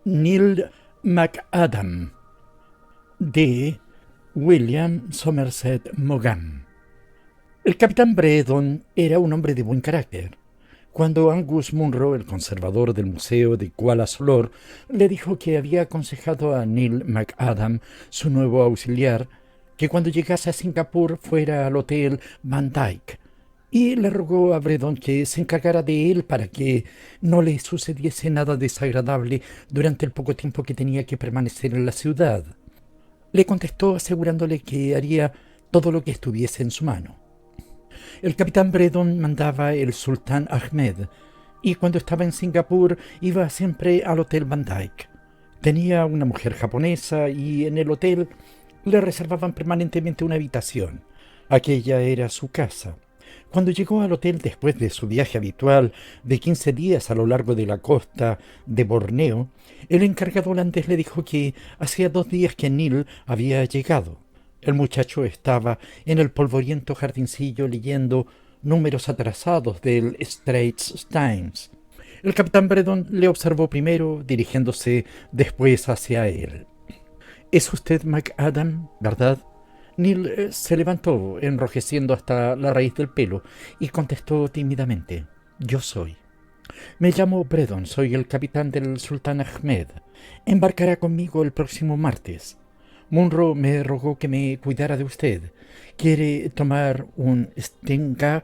Neil McAdam, de William Somerset Maugham. El capitán Braddon era un hombre de buen carácter. Cuando Angus Munro, el conservador del Museo de Kuala Solor, le dijo que había aconsejado a Neil McAdam, su nuevo auxiliar, que cuando llegase a Singapur fuera al Hotel Van Dyke, y le rogó a Braddon que se encargara de él para que no le sucediese nada desagradable durante el poco tiempo que tenía que permanecer en la ciudad. Le contestó asegurándole que haría todo lo que estuviese en su mano. El capitán Braddon mandaba el sultán Ahmed, y cuando estaba en Singapur iba siempre al Hotel Van Dyke. Tenía una mujer japonesa y en el hotel le reservaban permanentemente una habitación. Aquella era su casa. Cuando llegó al hotel después de su viaje habitual de 15 días a lo largo de la costa de Borneo, el encargado holandés le dijo que hacía 2 días que Neil había llegado. El muchacho estaba en el polvoriento jardincillo leyendo números atrasados del Straits Times. El capitán Braddon le observó primero, dirigiéndose después hacia él. «¿Es usted McAdam, verdad?» Neil se levantó, enrojeciendo hasta la raíz del pelo, y contestó tímidamente: «Yo soy». «Me llamo Braddon, soy el capitán del sultán Ahmed. Embarcará conmigo el próximo martes. Munro me rogó que me cuidara de usted. ¿Quiere tomar un Stingha?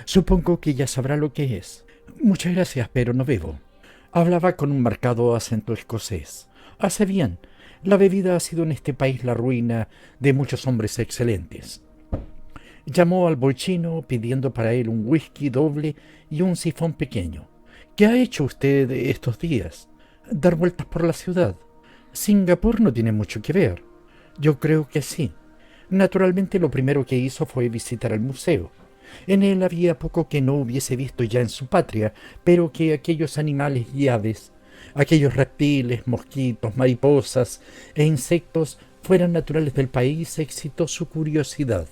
Supongo que ya sabrá lo que es». «Muchas gracias, pero no bebo». Hablaba con un marcado acento escocés. «Hace bien. La bebida ha sido en este país la ruina de muchos hombres excelentes». Llamó al bolchino pidiendo para él un whisky doble y un sifón pequeño. «¿Qué ha hecho usted estos días?» «Dar vueltas por la ciudad». «Singapur no tiene mucho que ver». «Yo creo que sí». Naturalmente lo primero que hizo fue visitar el museo. En él había poco que no hubiese visto ya en su patria, pero que aquellos animales y aves, aquellos reptiles, mosquitos, mariposas e insectos fueran naturales del país, excitó su curiosidad.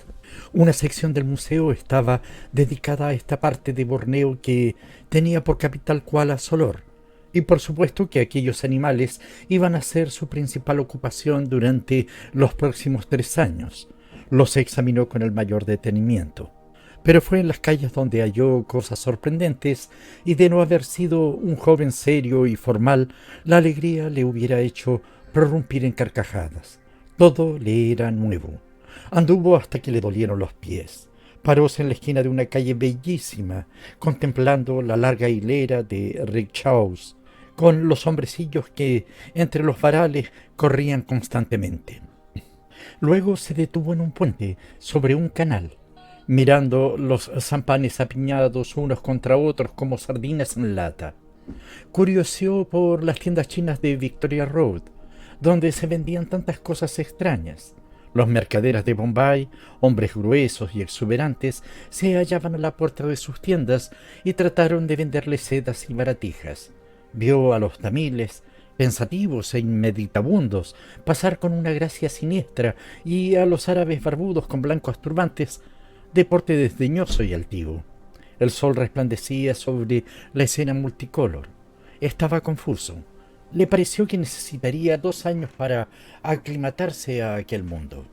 Una sección del museo estaba dedicada a esta parte de Borneo que tenía por capital Kuala Solor, y por supuesto que aquellos animales iban a ser su principal ocupación durante los próximos 3 años. Los examinó con el mayor detenimiento. Pero fue en las calles donde halló cosas sorprendentes, y de no haber sido un joven serio y formal, la alegría le hubiera hecho prorrumpir en carcajadas. Todo le era nuevo. Anduvo hasta que le dolieron los pies. Paróse en la esquina de una calle bellísima, contemplando la larga hilera de rickshaws, con los hombrecillos que entre los varales corrían constantemente. Luego se detuvo en un puente sobre un canal, mirando los zampanes apiñados unos contra otros como sardinas en lata. Curioseó por las tiendas chinas de Victoria Road, donde se vendían tantas cosas extrañas. Los mercaderes de Bombay, hombres gruesos y exuberantes, se hallaban a la puerta de sus tiendas y trataron de venderle sedas y baratijas. Vio a los tamiles, pensativos e inmeditabundos, pasar con una gracia siniestra, y a los árabes barbudos con blancos turbantes, de porte desdeñoso y altivo. El sol resplandecía sobre la escena multicolor. Estaba confuso. Le pareció que necesitaría 2 años para aclimatarse a aquel mundo.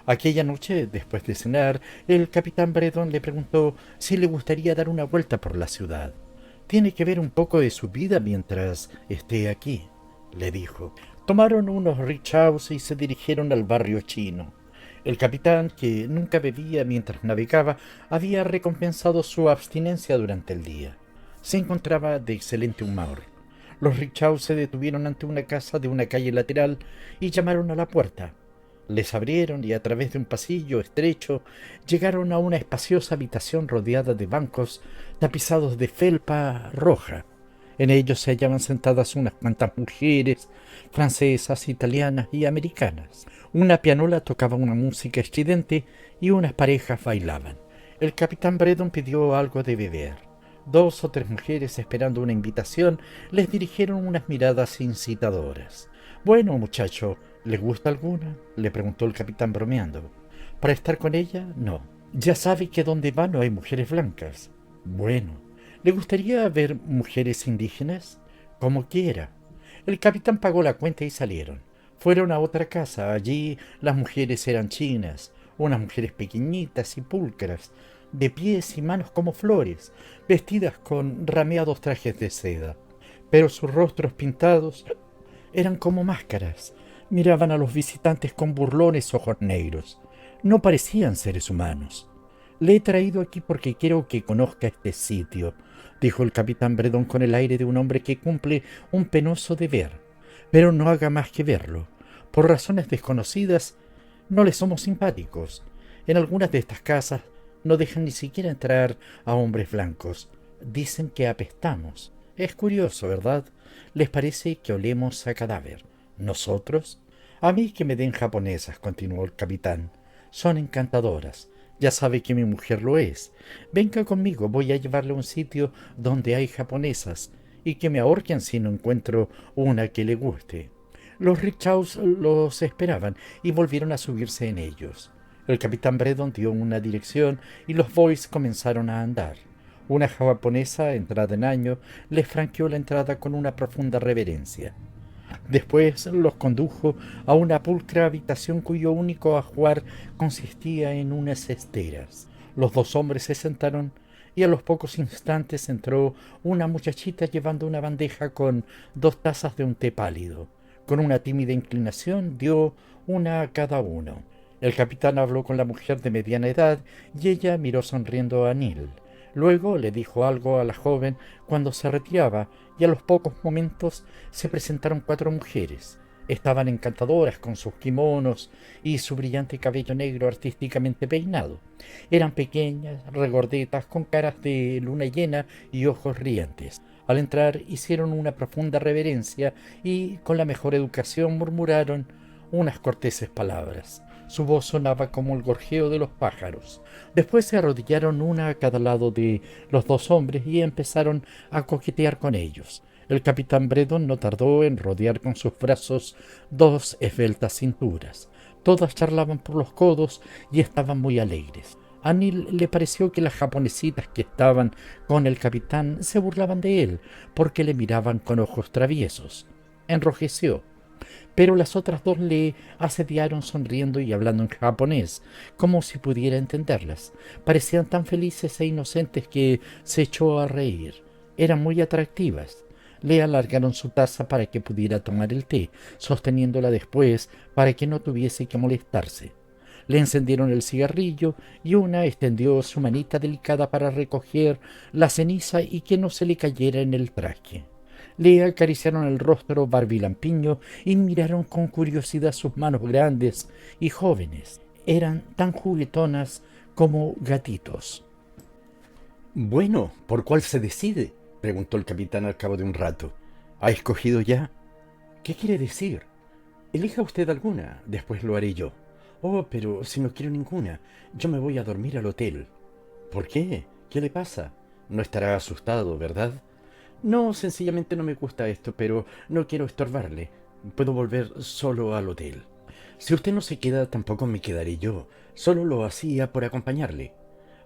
Aquella noche, después de cenar, el capitán Braddon le preguntó si le gustaría dar una vuelta por la ciudad. «Tiene que ver un poco de su vida mientras esté aquí», le dijo. Tomaron unos rickshaws y se dirigieron al barrio chino. El capitán, que nunca bebía mientras navegaba, había recompensado su abstinencia durante el día. Se encontraba de excelente humor. Los rickshaws se detuvieron ante una casa de una calle lateral y llamaron a la puerta. Les abrieron y a través de un pasillo estrecho llegaron a una espaciosa habitación rodeada de bancos tapizados de felpa roja. En ellos se hallaban sentadas unas cuantas mujeres, francesas, italianas y americanas. Una pianola tocaba una música estridente y unas parejas bailaban. El capitán Braddon pidió algo de beber. 2 o 3 mujeres, esperando una invitación, les dirigieron unas miradas incitadoras. «Bueno, muchacho, ¿le gusta alguna?», le preguntó el capitán bromeando. «¿Para estar con ella? No. Ya sabe que donde va no hay mujeres blancas». «Bueno, ¿le gustaría ver mujeres indígenas?». «Como quiera». El capitán pagó la cuenta y salieron. Fueron a otra casa. Allí las mujeres eran chinas, unas mujeres pequeñitas y pulcras, de pies y manos como flores, vestidas con rameados trajes de seda. Pero sus rostros pintados eran como máscaras. Miraban a los visitantes con burlones ojos negros. No parecían seres humanos. Le he traído aquí porque quiero que conozca este sitio, dijo el capitán Bredón con el aire de un hombre que cumple un penoso deber. Pero no haga más que verlo. Por razones desconocidas, no le somos simpáticos. En algunas de estas casas no dejan ni siquiera entrar a hombres blancos. Dicen que apestamos. Es curioso, ¿verdad? Les parece que olemos a cadáver. ¿Nosotros? A mí que me den japonesas, continuó el capitán. Son encantadoras. Ya sabe que mi mujer lo es. Venga conmigo, voy a llevarle a un sitio donde hay japonesas y que me ahorquen si no encuentro una que le guste. Los rickshaws los esperaban y volvieron a subirse en ellos. El capitán Bredon dio una dirección y los boys comenzaron a andar. Una japonesa, entrada en año, les franqueó la entrada con una profunda reverencia. Después los condujo a una pulcra habitación cuyo único ajuar consistía en unas esteras. Los dos hombres se sentaron y a los pocos instantes entró una muchachita llevando una bandeja con 2 tazas de un té pálido. Con una tímida inclinación dio una a cada uno. El capitán habló con la mujer de mediana edad y ella miró sonriendo a Neil. Luego le dijo algo a la joven cuando se retiraba y a los pocos momentos se presentaron 4 mujeres. Estaban encantadoras con sus kimonos y su brillante cabello negro artísticamente peinado. Eran pequeñas, regordetas, con caras de luna llena y ojos rientes. Al entrar hicieron una profunda reverencia y, con la mejor educación, murmuraron unas corteses palabras. Su voz sonaba como el gorjeo de los pájaros. Después se arrodillaron una a cada lado de los dos hombres y empezaron a coquetear con ellos. El capitán Bredon no tardó en rodear con sus brazos 2 esbeltas cinturas. Todas charlaban por los codos y estaban muy alegres. A Neil le pareció que las japonesitas que estaban con el capitán se burlaban de él porque le miraban con ojos traviesos. Enrojeció. Pero las otras 2 le asediaron sonriendo y hablando en japonés, como si pudiera entenderlas. Parecían tan felices e inocentes que se echó a reír. Eran muy atractivas. Le alargaron su taza para que pudiera tomar el té, sosteniéndola después para que no tuviese que molestarse. Le encendieron el cigarrillo y una extendió su manita delicada para recoger la ceniza y que no se le cayera en el traje. Le acariciaron el rostro barbilampiño y miraron con curiosidad sus manos grandes y jóvenes. Eran tan juguetonas como gatitos. Bueno, ¿por cuál se decide?, preguntó el capitán al cabo de un rato. ¿Ha escogido ya? ¿Qué quiere decir? Elija usted alguna, después lo haré yo. Oh, pero si no quiero ninguna, yo me voy a dormir al hotel. ¿Por qué? ¿Qué le pasa? No estará asustado, ¿verdad? No, sencillamente no me gusta esto, pero no quiero estorbarle. Puedo volver solo al hotel. Si usted no se queda, tampoco me quedaré yo. Solo lo hacía por acompañarle.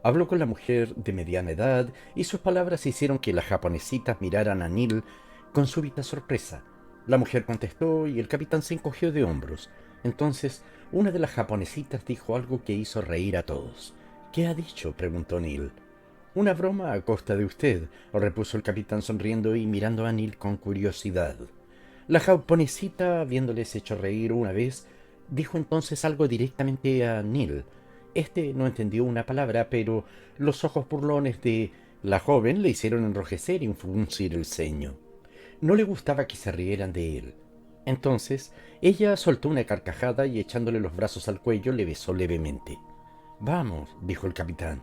Habló con la mujer de mediana edad y sus palabras hicieron que las japonesitas miraran a Neil con súbita sorpresa. La mujer contestó y el capitán se encogió de hombros. Entonces, una de las japonesitas dijo algo que hizo reír a todos. ¿Qué ha dicho?, preguntó Neil. Una broma a costa de usted, repuso el capitán sonriendo y mirando a Neil con curiosidad. La japonesita, habiéndoles hecho reír una vez, dijo entonces algo directamente a Neil. Este no entendió una palabra, pero los ojos burlones de la joven le hicieron enrojecer y fruncir el ceño. No le gustaba que se rieran de él. Entonces ella soltó una carcajada y echándole los brazos al cuello le besó levemente. «Vamos», dijo el capitán.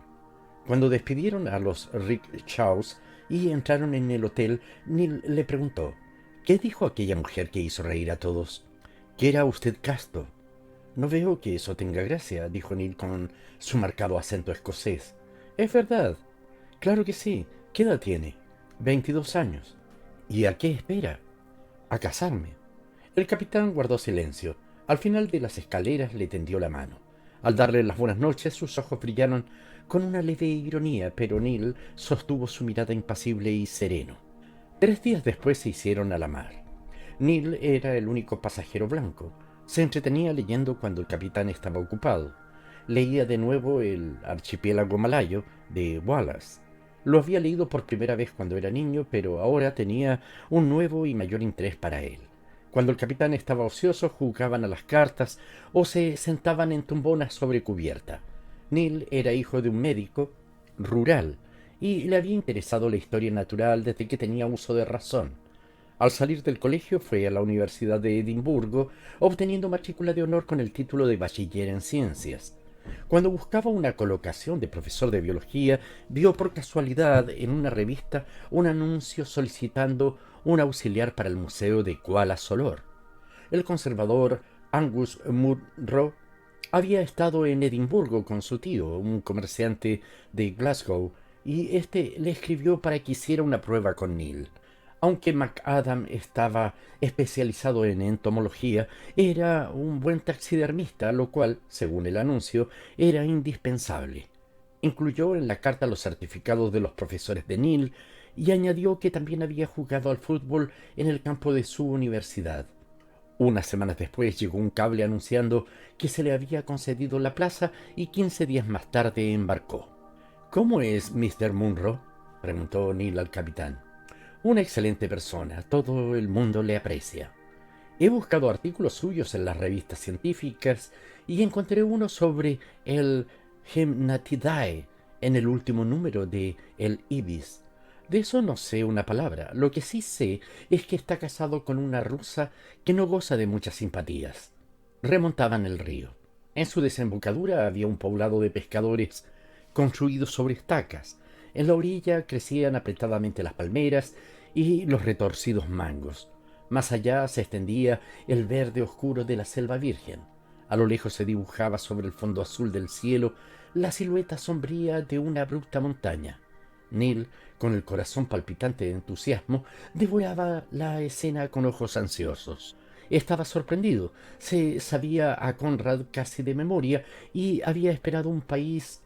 Cuando despidieron a los rickshaws y entraron en el hotel, Neil le preguntó: «¿Qué dijo aquella mujer que hizo reír a todos?» «Que era usted casto». «No veo que eso tenga gracia», dijo Neil con su marcado acento escocés. «Es verdad». «Claro que sí. ¿Qué edad tiene?» «22 años». «¿Y a qué espera?» «A casarme». El capitán guardó silencio. Al final de las escaleras le tendió la mano. Al darle las buenas noches, sus ojos brillaron con una leve ironía, pero Neil sostuvo su mirada impasible y sereno. 3 días después se hicieron a la mar. Neil era el único pasajero blanco. Se entretenía leyendo cuando el capitán estaba ocupado. Leía de nuevo El archipiélago malayo de Wallace. Lo había leído por primera vez cuando era niño, pero ahora tenía un nuevo y mayor interés para él. Cuando el capitán estaba ocioso, jugaban a las cartas o se sentaban en tumbonas sobre cubierta. Neil era hijo de un médico rural y le había interesado la historia natural desde que tenía uso de razón. Al salir del colegio fue a la Universidad de Edimburgo, obteniendo matrícula de honor con el título de bachiller en ciencias. Cuando buscaba una colocación de profesor de biología, vio por casualidad en una revista un anuncio solicitando un auxiliar para el Museo de Kuala Solor. El conservador Angus Munro había estado en Edimburgo con su tío, un comerciante de Glasgow, y éste le escribió para que hiciera una prueba con Neil. Aunque McAdam estaba especializado en entomología, era un buen taxidermista, lo cual, según el anuncio, era indispensable. Incluyó en la carta los certificados de los profesores de Neil y añadió que también había jugado al fútbol en el campo de su universidad. Unas semanas después llegó un cable anunciando que se le había concedido la plaza y 15 días más tarde embarcó. ¿Cómo es Mr. Munro?, preguntó Neil al capitán. Una excelente persona, todo el mundo le aprecia. He buscado artículos suyos en las revistas científicas y encontré uno sobre el Hymnatidae en el último número de El Ibis. De eso no sé una palabra. Lo que sí sé es que está casado con una rusa que no goza de muchas simpatías. Remontaban el río. En su desembocadura había un poblado de pescadores construido sobre estacas. En la orilla crecían apretadamente las palmeras y los retorcidos mangos. Más allá se extendía el verde oscuro de la selva virgen. A lo lejos se dibujaba sobre el fondo azul del cielo la silueta sombría de una abrupta montaña. Neil, con el corazón palpitante de entusiasmo, devoraba la escena con ojos ansiosos. Estaba sorprendido. Se sabía a Conrad casi de memoria y había esperado un país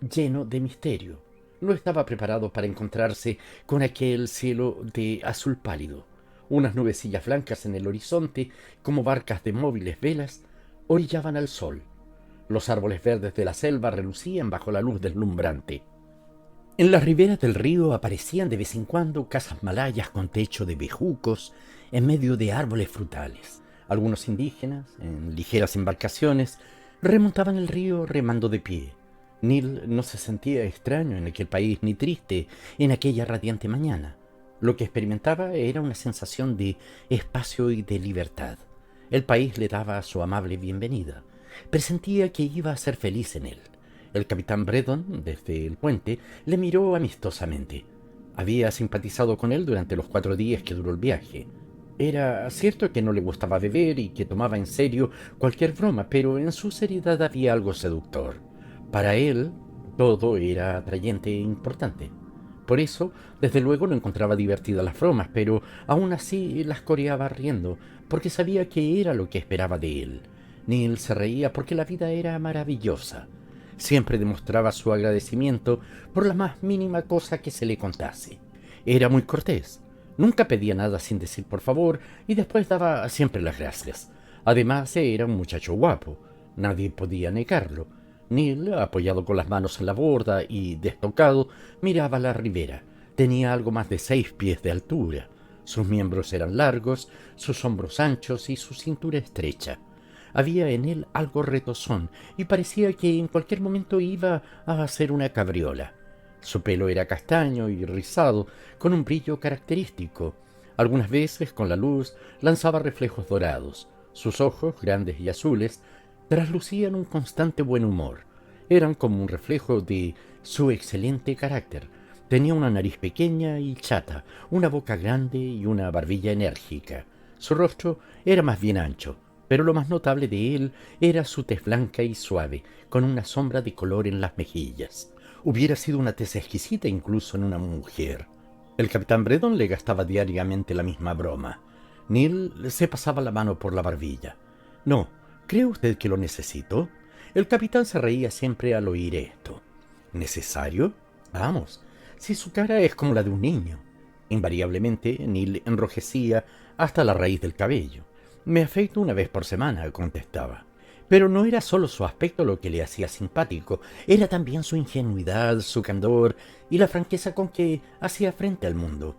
lleno de misterio. No estaba preparado para encontrarse con aquel cielo de azul pálido. Unas nubecillas blancas en el horizonte, como barcas de móviles velas, orillaban al sol. Los árboles verdes de la selva relucían bajo la luz deslumbrante. En las riberas del río aparecían de vez en cuando casas malayas con techo de bejucos en medio de árboles frutales. Algunos indígenas, en ligeras embarcaciones, remontaban el río remando de pie. Neil no se sentía extraño en aquel país ni triste en aquella radiante mañana. Lo que experimentaba era una sensación de espacio y de libertad. El país le daba su amable bienvenida. Presentía que iba a ser feliz en él. El capitán Breton, desde el puente, le miró amistosamente. Había simpatizado con él durante los 4 días que duró el viaje. Era cierto que no le gustaba beber y que tomaba en serio cualquier broma, pero en su seriedad había algo seductor. Para él, todo era atrayente e importante. Por eso, desde luego, no encontraba divertidas las bromas, pero aún así las coreaba riendo, porque sabía que era lo que esperaba de él. Neil se reía porque la vida era maravillosa. Siempre demostraba su agradecimiento por la más mínima cosa que se le contase. Era muy cortés. Nunca pedía nada sin decir por favor y después daba siempre las gracias. Además, era un muchacho guapo. Nadie podía negarlo. Neil, apoyado con las manos en la borda y destocado, miraba la ribera. Tenía algo más de 6 pies de altura. Sus miembros eran largos, sus hombros anchos y su cintura estrecha. Había en él algo retozón y parecía que en cualquier momento iba a hacer una cabriola. Su pelo era castaño y rizado, con un brillo característico. Algunas veces, con la luz, lanzaba reflejos dorados. Sus ojos, grandes y azules, traslucían un constante buen humor. Eran como un reflejo de su excelente carácter. Tenía una nariz pequeña y chata, una boca grande y una barbilla enérgica. Su rostro era más bien ancho, pero lo más notable de él era su tez blanca y suave, con una sombra de color en las mejillas. Hubiera sido una tez exquisita incluso en una mujer. El capitán Breton le gastaba diariamente la misma broma. Neil se pasaba la mano por la barbilla. «No, ¿cree usted que lo necesito?» El capitán se reía siempre al oír esto. «¿Necesario? Vamos, si su cara es como la de un niño». Invariablemente, Neil enrojecía hasta la raíz del cabello. «Me afeito una vez por semana», contestaba. Pero no era solo su aspecto lo que le hacía simpático, era también su ingenuidad, su candor y la franqueza con que hacía frente al mundo.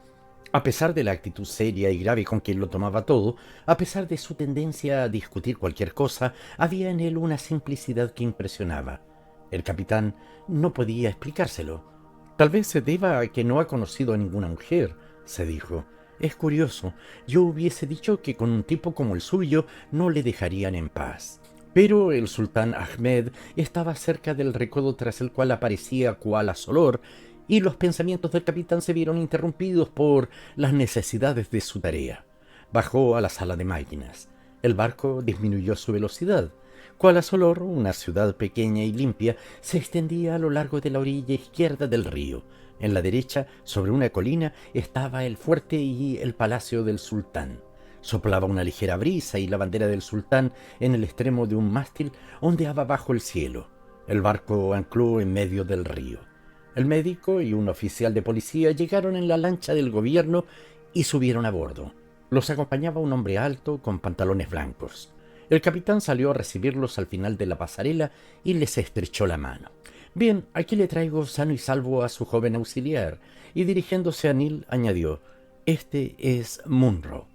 A pesar de la actitud seria y grave con que lo tomaba todo, a pesar de su tendencia a discutir cualquier cosa, había en él una simplicidad que impresionaba. El capitán no podía explicárselo. «Tal vez se deba a que no ha conocido a ninguna mujer», se dijo. «Es curioso, yo hubiese dicho que con un tipo como el suyo no le dejarían en paz». Pero el sultán Ahmed estaba cerca del recodo tras el cual aparecía Kuala Solor, y los pensamientos del capitán se vieron interrumpidos por las necesidades de su tarea. Bajó a la sala de máquinas. El barco disminuyó su velocidad. Kuala Solor, una ciudad pequeña y limpia, se extendía a lo largo de la orilla izquierda del río. En la derecha, sobre una colina, estaba el fuerte y el palacio del sultán. Soplaba una ligera brisa y la bandera del sultán en el extremo de un mástil ondeaba bajo el cielo. El barco ancló en medio del río. El médico y un oficial de policía llegaron en la lancha del gobierno y subieron a bordo. Los acompañaba un hombre alto con pantalones blancos. El capitán salió a recibirlos al final de la pasarela y les estrechó la mano. «Bien, aquí le traigo sano y salvo a su joven auxiliar», y dirigiéndose a Neil añadió: «Este es Munro».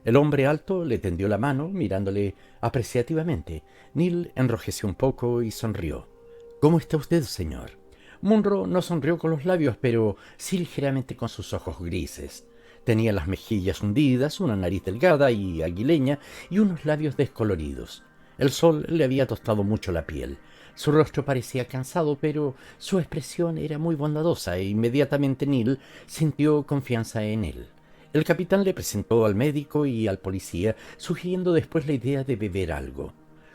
El hombre alto le tendió la mano, mirándole apreciativamente. Neil enrojeció un poco y sonrió. «¿Cómo está usted, señor?» Munro no sonrió con los labios, pero sí ligeramente con sus ojos grises. Tenía las mejillas hundidas, una nariz delgada y aguileña y unos labios descoloridos. El sol le había tostado mucho la piel. Su rostro parecía cansado, pero su expresión era muy bondadosa e inmediatamente Neil sintió confianza en él. El capitán le presentó al médico y al policía, sugiriendo después la idea de beber algo.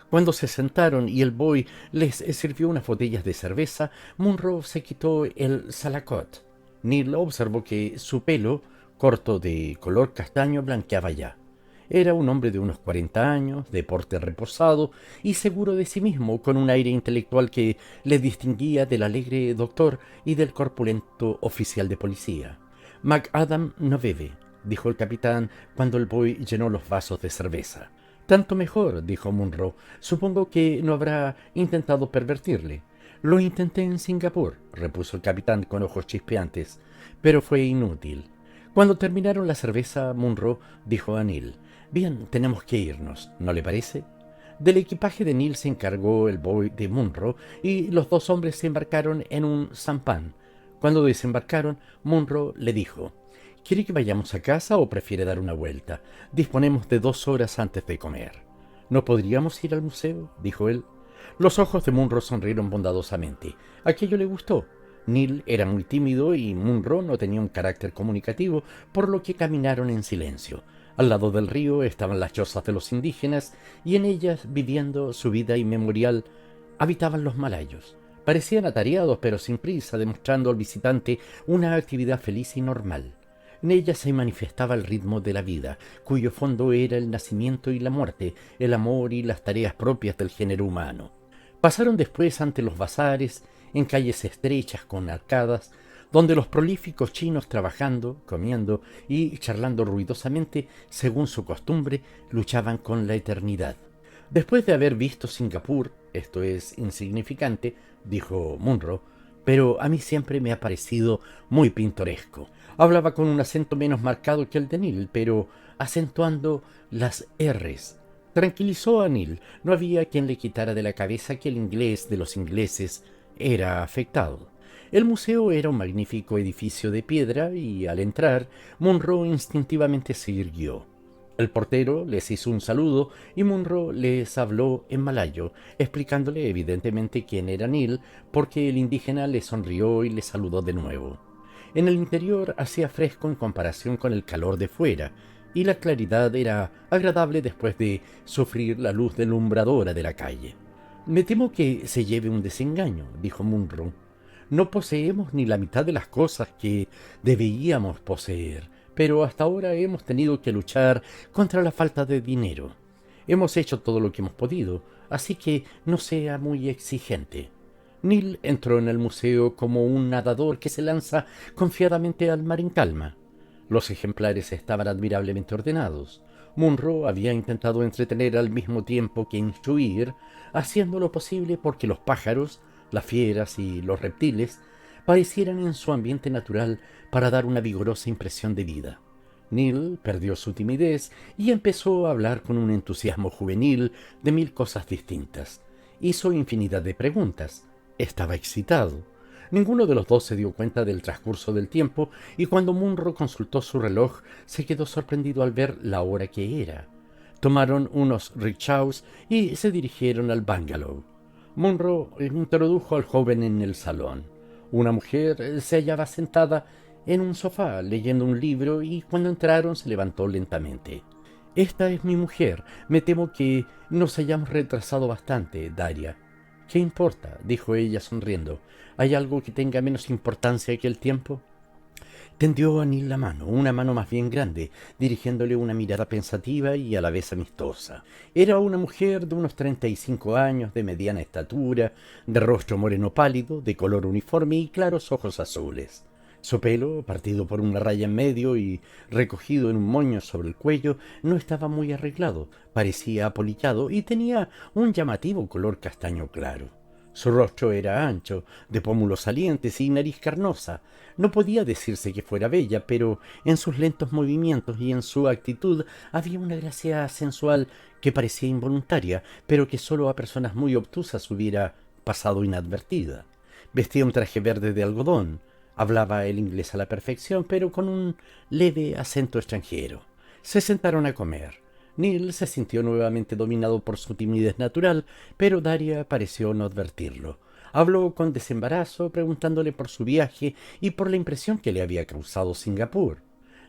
Cuando se sentaron y el boy les sirvió unas botellas de cerveza, Munro se quitó el salacot. Neil observó que su pelo, corto de color castaño, blanqueaba ya. Era un hombre de unos 40 años, de porte reposado y seguro de sí mismo, con un aire intelectual que le distinguía del alegre doctor y del corpulento oficial de policía. «McAdam no bebe», dijo el capitán cuando el boy llenó los vasos de cerveza. «Tanto mejor», dijo Munro. «Supongo que no habrá intentado pervertirle». «Lo intenté en Singapur», repuso el capitán con ojos chispeantes, «pero fue inútil». Cuando terminaron la cerveza, Munro dijo a Neil: «Bien, tenemos que irnos, ¿no le parece?». Del equipaje de Neil se encargó el boy de Munro y los dos hombres se embarcaron en un sampan. Cuando desembarcaron, Munro le dijo: «¿Quiere que vayamos a casa o prefiere dar una vuelta? Disponemos de 2 horas antes de comer». «¿No podríamos ir al museo?», dijo él. Los ojos de Munro sonrieron bondadosamente. Aquello le gustó. Neil era muy tímido y Munro no tenía un carácter comunicativo, por lo que caminaron en silencio. Al lado del río estaban las chozas de los indígenas y en ellas, viviendo su vida inmemorial, habitaban los malayos. Parecían atareados pero sin prisa, demostrando al visitante una actividad feliz y normal. En ella se manifestaba el ritmo de la vida, cuyo fondo era el nacimiento y la muerte, el amor y las tareas propias del género humano. Pasaron después ante los bazares, en calles estrechas con arcadas, donde los prolíficos chinos trabajando, comiendo y charlando ruidosamente, según su costumbre, luchaban con la eternidad. Después de haber visto Singapur, esto es insignificante, dijo Munro, pero a mí siempre me ha parecido muy pintoresco. Hablaba con un acento menos marcado que el de Neil, pero acentuando las R's. Tranquilizó a Neil. No había quien le quitara de la cabeza que el inglés de los ingleses era afectado. El museo era un magnífico edificio de piedra y, al entrar, Munro instintivamente se irguió. El portero les hizo un saludo y Munro les habló en malayo, explicándole evidentemente quién era Neil, porque el indígena le sonrió y le saludó de nuevo. En el interior hacía fresco en comparación con el calor de fuera, y la claridad era agradable después de sufrir la luz deslumbradora de la calle. «Me temo que se lleve un desengaño», dijo Munro. «No poseemos ni la mitad de las cosas que debíamos poseer, pero hasta ahora hemos tenido que luchar contra la falta de dinero. Hemos hecho todo lo que hemos podido, así que no sea muy exigente». Neil entró en el museo como un nadador que se lanza confiadamente al mar en calma. Los ejemplares estaban admirablemente ordenados. Munro había intentado entretener al mismo tiempo que instruir, haciendo lo posible porque los pájaros, las fieras y los reptiles parecieran en su ambiente natural para dar una vigorosa impresión de vida. Neil perdió su timidez y empezó a hablar con un entusiasmo juvenil de mil cosas distintas. Hizo infinidad de preguntas. Estaba excitado. Ninguno de los dos se dio cuenta del transcurso del tiempo y cuando Munro consultó su reloj se quedó sorprendido al ver la hora que era. Tomaron unos rickshaws y se dirigieron al bungalow. Munro introdujo al joven en el salón. Una mujer se hallaba sentada en un sofá leyendo un libro y cuando entraron se levantó lentamente. «Esta es mi mujer. Me temo que nos hayamos retrasado bastante, Daria». «¿Qué importa?», dijo ella sonriendo. «¿Hay algo que tenga menos importancia que el tiempo?». Tendió a Neil la mano, una mano más bien grande, dirigiéndole una mirada pensativa y a la vez amistosa. Era una mujer de unos 35 años, de mediana estatura, de rostro moreno pálido, de color uniforme y claros ojos azules. Su pelo, partido por una raya en medio y recogido en un moño sobre el cuello, no estaba muy arreglado, parecía apolillado y tenía un llamativo color castaño claro. Su rostro era ancho, de pómulos salientes y nariz carnosa. No podía decirse que fuera bella, pero en sus lentos movimientos y en su actitud había una gracia sensual que parecía involuntaria, pero que sólo a personas muy obtusas hubiera pasado inadvertida. Vestía un traje verde de algodón. Hablaba el inglés a la perfección, pero con un leve acento extranjero. Se sentaron a comer. Neil se sintió nuevamente dominado por su timidez natural, pero Daria pareció no advertirlo. Habló con desembarazo, preguntándole por su viaje y por la impresión que le había causado Singapur.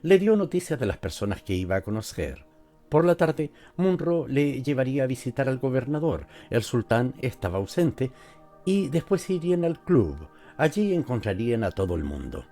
Le dio noticias de las personas que iba a conocer. Por la tarde, Munro le llevaría a visitar al gobernador. El sultán estaba ausente y después irían al club. Allí encontrarían a todo el mundo.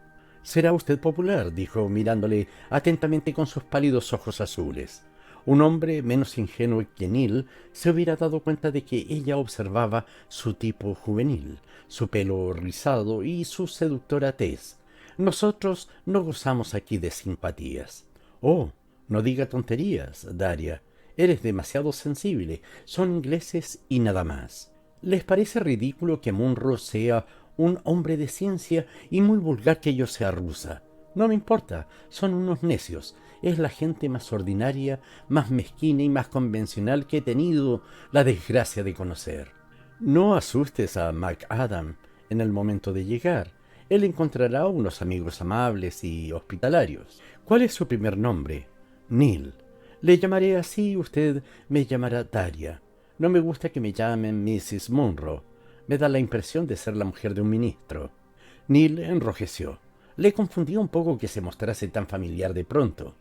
«Será usted popular», dijo, mirándole atentamente con sus pálidos ojos azules. Un hombre menos ingenuo que Neil se hubiera dado cuenta de que ella observaba su tipo juvenil, su pelo rizado y su seductora tez. «Nosotros no gozamos aquí de simpatías». «Oh, no diga tonterías, Daria. Eres demasiado sensible. Son ingleses y nada más». «¿Les parece ridículo que Munro sea un hombre de ciencia y muy vulgar que yo sea rusa? No me importa, son unos necios. Es la gente más ordinaria, más mezquina y más convencional que he tenido la desgracia de conocer». «No asustes a MacAdam en el momento de llegar. Él encontrará unos amigos amables y hospitalarios». «¿Cuál es su primer nombre?» «Neil. Le llamaré así y usted me llamará Daria. No me gusta que me llamen Mrs. Munro. Me da la impresión de ser la mujer de un ministro». Neil enrojeció. Le confundía un poco que se mostrase tan familiar de pronto.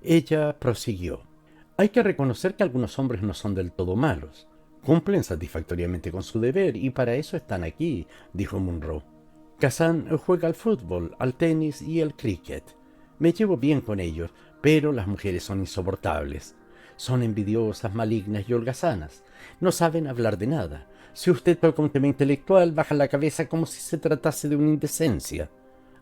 Ella prosiguió. «Hay que reconocer que algunos hombres no son del todo malos. Cumplen satisfactoriamente con su deber y para eso están aquí», dijo Munro. «Kazan juega al fútbol, al tenis y al cricket. Me llevo bien con ellos, pero las mujeres son insoportables. Son envidiosas, malignas y holgazanas. No saben hablar de nada. Si usted toca un tema intelectual, bajan la cabeza como si se tratase de una indecencia.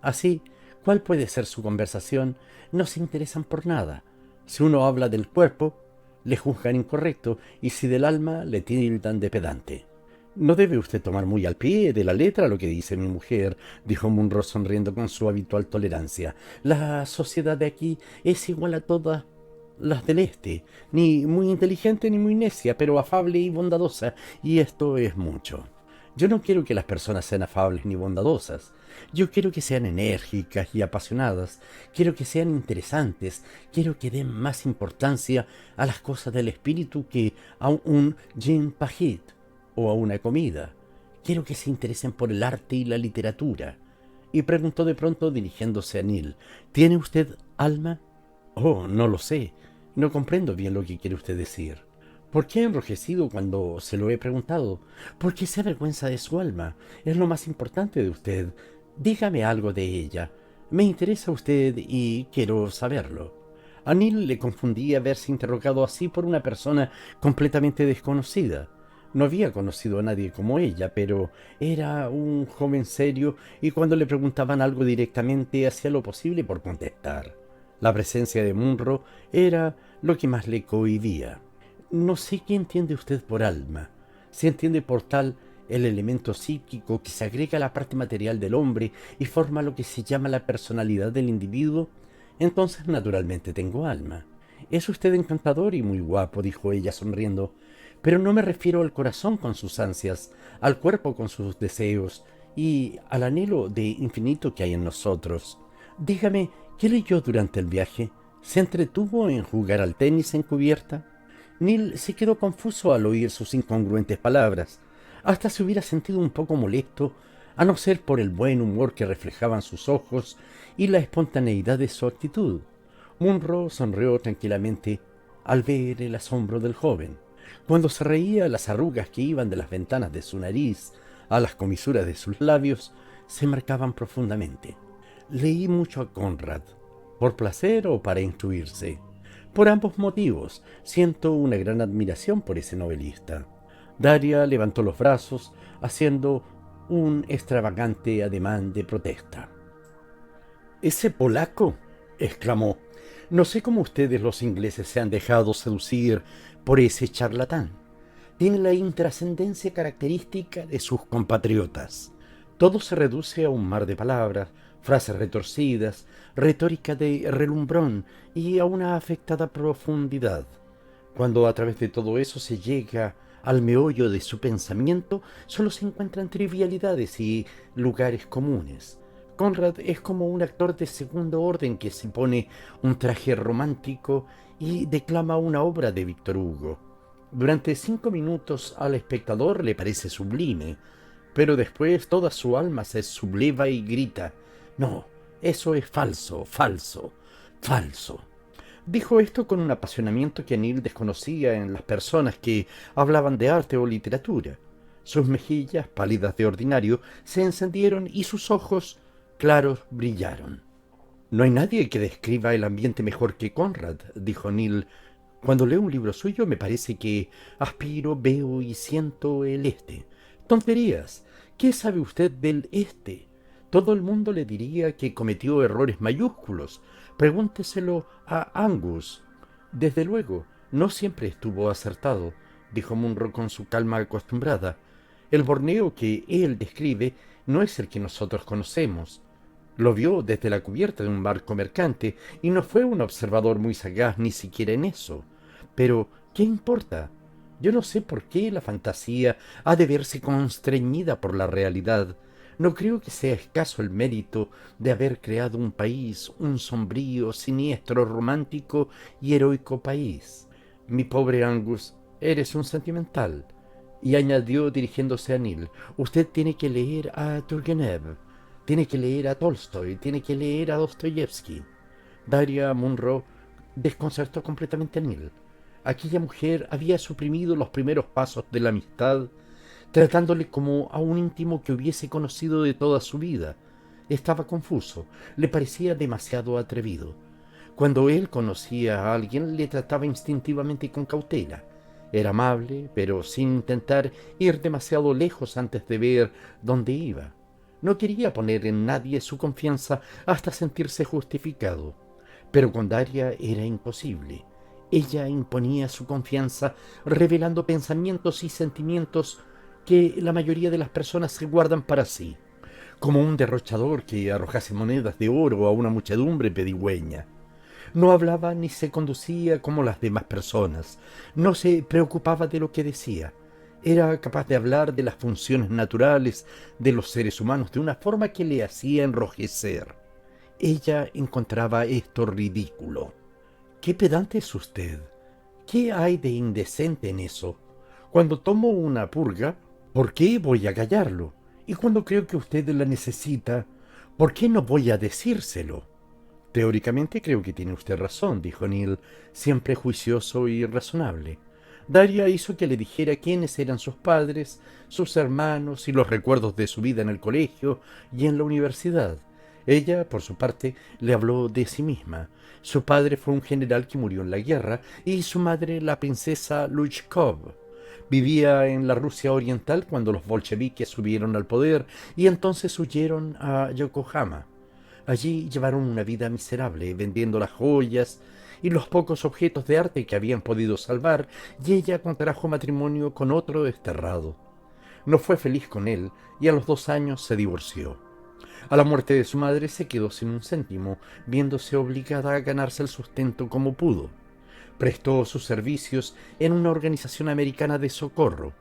Así, ¿cuál puede ser su conversación? No se interesan por nada. Si uno habla del cuerpo, le juzgan incorrecto, y si del alma, le tildan de pedante». «No debe usted tomar muy al pie de la letra lo que dice mi mujer», dijo Munro sonriendo con su habitual tolerancia. «La sociedad de aquí es igual a todas las del este, ni muy inteligente ni muy necia, pero afable y bondadosa, y esto es mucho. Yo no quiero que las personas sean afables ni bondadosas. Yo quiero que sean enérgicas y apasionadas. Quiero que sean interesantes. Quiero que den más importancia a las cosas del espíritu que a un gin pajit o a una comida. Quiero que se interesen por el arte y la literatura». Y preguntó de pronto dirigiéndose a Neil. «¿Tiene usted alma?» «Oh, no lo sé. No comprendo bien lo que quiere usted decir». «¿Por qué ha enrojecido cuando se lo he preguntado?» «Porque se avergüenza de su alma. Es lo más importante de usted. Dígame algo de ella. Me interesa usted y quiero saberlo». A Neil le confundía verse interrogado así por una persona completamente desconocida. No había conocido a nadie como ella, pero era un joven serio y cuando le preguntaban algo directamente hacía lo posible por contestar. La presencia de Munro era lo que más le cohibía. No sé qué entiende usted por alma. Si entiende por tal el elemento psíquico que se agrega a la parte material del hombre y forma lo que se llama la personalidad del individuo, entonces naturalmente tengo alma. Es usted encantador y muy guapo, dijo ella sonriendo, pero no me refiero al corazón con sus ansias, al cuerpo con sus deseos y al anhelo de infinito que hay en nosotros. Dígame, ¿qué leyó durante el viaje? ¿Se entretuvo en jugar al tenis en cubierta? Neil se quedó confuso al oír sus incongruentes palabras. Hasta se hubiera sentido un poco molesto, a no ser por el buen humor que reflejaban sus ojos y la espontaneidad de su actitud. Munro sonrió tranquilamente al ver el asombro del joven. Cuando se reía, las arrugas que iban de las ventanas de su nariz a las comisuras de sus labios se marcaban profundamente. Leí mucho a Conrad, por placer o para instruirse. Por ambos motivos, siento una gran admiración por ese novelista. Daria levantó los brazos, haciendo un extravagante ademán de protesta. «¿Ese polaco?», exclamó. «No sé cómo ustedes los ingleses se han dejado seducir por ese charlatán. Tiene la intrascendencia característica de sus compatriotas. Todo se reduce a un mar de palabras, frases retorcidas, retórica de relumbrón y a una afectada profundidad. Cuando a través de todo eso se llega al meollo de su pensamiento, solo se encuentran trivialidades y lugares comunes. Conrad es como un actor de segundo orden que se pone un traje romántico y declama una obra de Víctor Hugo. Durante 5 minutos al espectador le parece sublime, pero después toda su alma se subleva y grita: «No, eso es falso, falso, falso». Dijo esto con un apasionamiento que Neil desconocía en las personas que hablaban de arte o literatura. Sus mejillas, pálidas de ordinario, se encendieron y sus ojos claros brillaron. «No hay nadie que describa el ambiente mejor que Conrad», dijo Neil. «Cuando leo un libro suyo me parece que aspiro, veo y siento el este». «Tonterías. ¿Qué sabe usted del este? Todo el mundo le diría que cometió errores mayúsculos. Pregúnteselo a Angus». «Desde luego, no siempre estuvo acertado», dijo Munro con su calma acostumbrada. «El Borneo que él describe no es el que nosotros conocemos. Lo vio desde la cubierta de un barco mercante y no fue un observador muy sagaz ni siquiera en eso. Pero, ¿qué importa? Yo no sé por qué la fantasía ha de verse constreñida por la realidad. No creo que sea escaso el mérito de haber creado un país, un sombrío, siniestro, romántico y heroico país. Mi pobre Angus, eres un sentimental». Y añadió dirigiéndose a Neil: «Usted tiene que leer a Turgenev, tiene que leer a Tolstoy, tiene que leer a Dostoyevsky». Daria Munro desconcertó completamente a Neil. Aquella mujer había suprimido los primeros pasos de la amistad, tratándole como a un íntimo que hubiese conocido de toda su vida. Estaba confuso, le parecía demasiado atrevido. Cuando él conocía a alguien, le trataba instintivamente con cautela. Era amable, pero sin intentar ir demasiado lejos antes de ver dónde iba. No quería poner en nadie su confianza hasta sentirse justificado. Pero con Daria era imposible. Ella imponía su confianza, revelando pensamientos y sentimientos que la mayoría de las personas se guardan para sí, como un derrochador que arrojase monedas de oro a una muchedumbre pedigüeña. No hablaba ni se conducía como las demás personas, no se preocupaba de lo que decía. Era capaz de hablar de las funciones naturales de los seres humanos de una forma que le hacía enrojecer. Ella encontraba esto ridículo. «Qué pedante es usted. ¿Qué hay de indecente en eso? Cuando tomo una purga, ¿por qué voy a callarlo? Y cuando creo que usted la necesita, ¿por qué no voy a decírselo?» «Teóricamente creo que tiene usted razón», dijo Neil, siempre juicioso y razonable. Daria hizo que le dijera quiénes eran sus padres, sus hermanos y los recuerdos de su vida en el colegio y en la universidad. Ella, por su parte, le habló de sí misma. Su padre fue un general que murió en la guerra y su madre la princesa Luchkov. Vivía en la Rusia oriental cuando los bolcheviques subieron al poder y entonces huyeron a Yokohama. Allí llevaron una vida miserable, vendiendo las joyas y los pocos objetos de arte que habían podido salvar, y ella contrajo matrimonio con otro desterrado. No fue feliz con él y a los 2 años se divorció. A la muerte de su madre se quedó sin un céntimo, viéndose obligada a ganarse el sustento como pudo. Prestó sus servicios en una organización americana de socorro.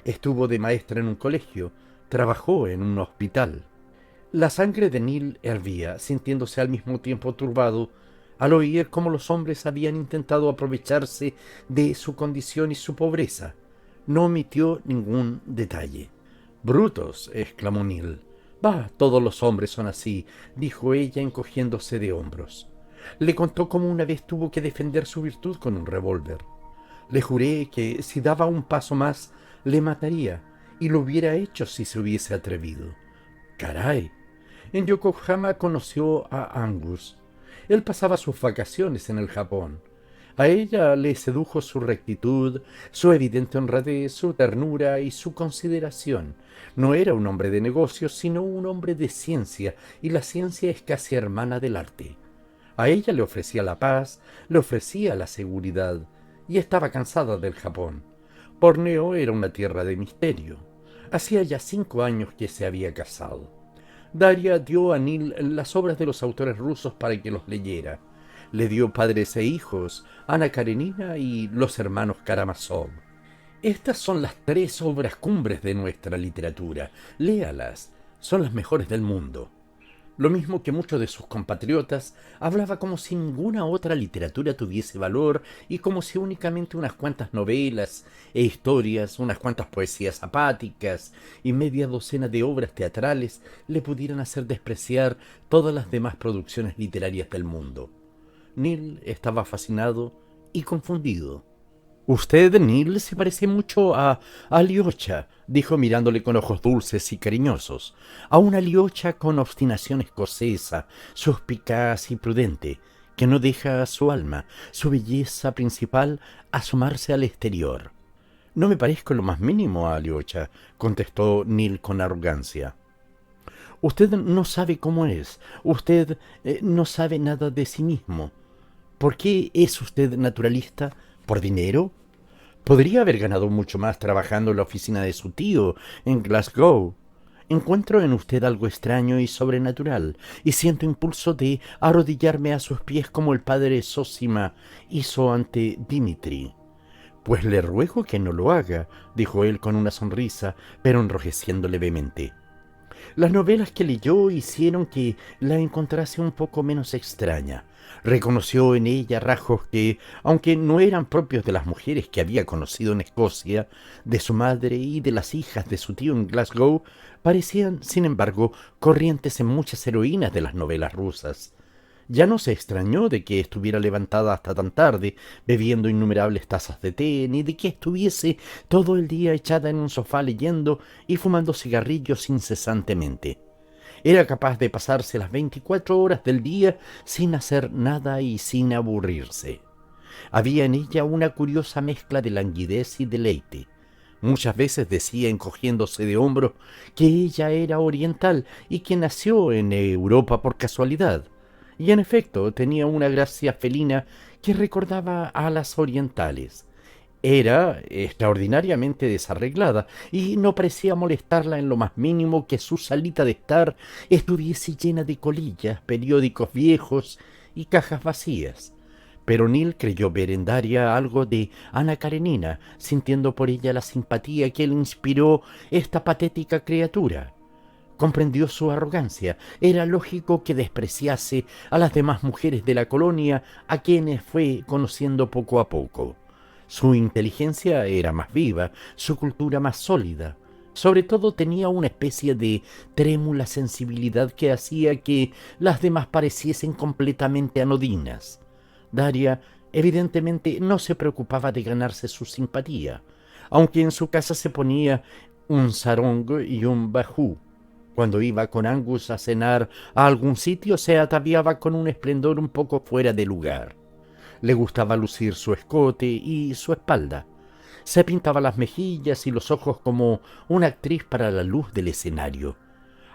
Estuvo de maestra en un colegio, trabajó en un hospital. La sangre de Neil hervía, sintiéndose al mismo tiempo turbado al oír cómo los hombres habían intentado aprovecharse de su condición y su pobreza. No omitió ningún detalle. —¡Brutos! —exclamó Neil. —Bah, todos los hombres son así —dijo ella encogiéndose de hombros. Le contó cómo una vez tuvo que defender su virtud con un revólver. Le juré que si daba un paso más le mataría, y lo hubiera hecho si se hubiese atrevido. —¡Caray! En Yokohama conoció a Angus. Él pasaba sus vacaciones en el Japón. A ella le sedujo su rectitud, su evidente honradez, su ternura y su consideración. No era un hombre de negocios, sino un hombre de ciencia, y la ciencia es casi hermana del arte. A ella le ofrecía la paz, le ofrecía la seguridad, y estaba cansada del Japón. Borneo era una tierra de misterio. Hacía ya 5 años que se había casado. Daria dio a Neil las obras de los autores rusos para que los leyera. Le dio Padres e hijos, Ana Karenina y Los hermanos Karamazov. Estas son las 3 obras cumbres de nuestra literatura. Léalas, son las mejores del mundo. Lo mismo que muchos de sus compatriotas, hablaba como si ninguna otra literatura tuviese valor y como si únicamente unas cuantas novelas e historias, unas cuantas poesías apáticas y media docena de obras teatrales le pudieran hacer despreciar todas las demás producciones literarias del mundo. Neil estaba fascinado y confundido. —Usted, Neil, se parece mucho a Alyosha —dijo mirándole con ojos dulces y cariñosos—, a una Alyosha con obstinación escocesa, suspicaz y prudente, que no deja a su alma, su belleza principal, asomarse al exterior. —No me parezco lo más mínimo a Alyosha —contestó Neil con arrogancia—. Usted no sabe cómo es, usted no sabe nada de sí mismo. ¿Por qué es usted naturalista? ¿Por dinero? Podría haber ganado mucho más trabajando en la oficina de su tío en Glasgow. Encuentro en usted algo extraño y sobrenatural, y siento impulso de arrodillarme a sus pies como el padre Zósima hizo ante Dimitri. —Pues le ruego que no lo haga —dijo él con una sonrisa, pero enrojeciendo levemente. Las novelas que leyó hicieron que la encontrase un poco menos extraña. Reconoció en ella rasgos que, aunque no eran propios de las mujeres que había conocido en Escocia, de su madre y de las hijas de su tío en Glasgow, parecían, sin embargo, corrientes en muchas heroínas de las novelas rusas. Ya no se extrañó de que estuviera levantada hasta tan tarde, bebiendo innumerables tazas de té, ni de que estuviese todo el día echada en un sofá leyendo y fumando cigarrillos incesantemente. Era capaz de pasarse las 24 horas del día sin hacer nada y sin aburrirse. Había en ella una curiosa mezcla de languidez y deleite. Muchas veces decía, encogiéndose de hombros, que ella era oriental y que nació en Europa por casualidad. Y en efecto tenía una gracia felina que recordaba a las orientales. Era extraordinariamente desarreglada y no parecía molestarla en lo más mínimo que su salita de estar estuviese llena de colillas, periódicos viejos y cajas vacías. Pero Neil creyó ver en Daria algo de Ana Karenina, sintiendo por ella la simpatía que le inspiró esta patética criatura. Comprendió su arrogancia. Era lógico que despreciase a las demás mujeres de la colonia, a quienes fue conociendo poco a poco. Su inteligencia era más viva, su cultura más sólida. Sobre todo tenía una especie de trémula sensibilidad que hacía que las demás pareciesen completamente anodinas. Daria evidentemente no se preocupaba de ganarse su simpatía, aunque en su casa se ponía un sarong y un bajú. Cuando iba con Angus a cenar a algún sitio se ataviaba con un esplendor un poco fuera de lugar. Le gustaba lucir su escote y su espalda. Se pintaba las mejillas y los ojos como una actriz para la luz del escenario.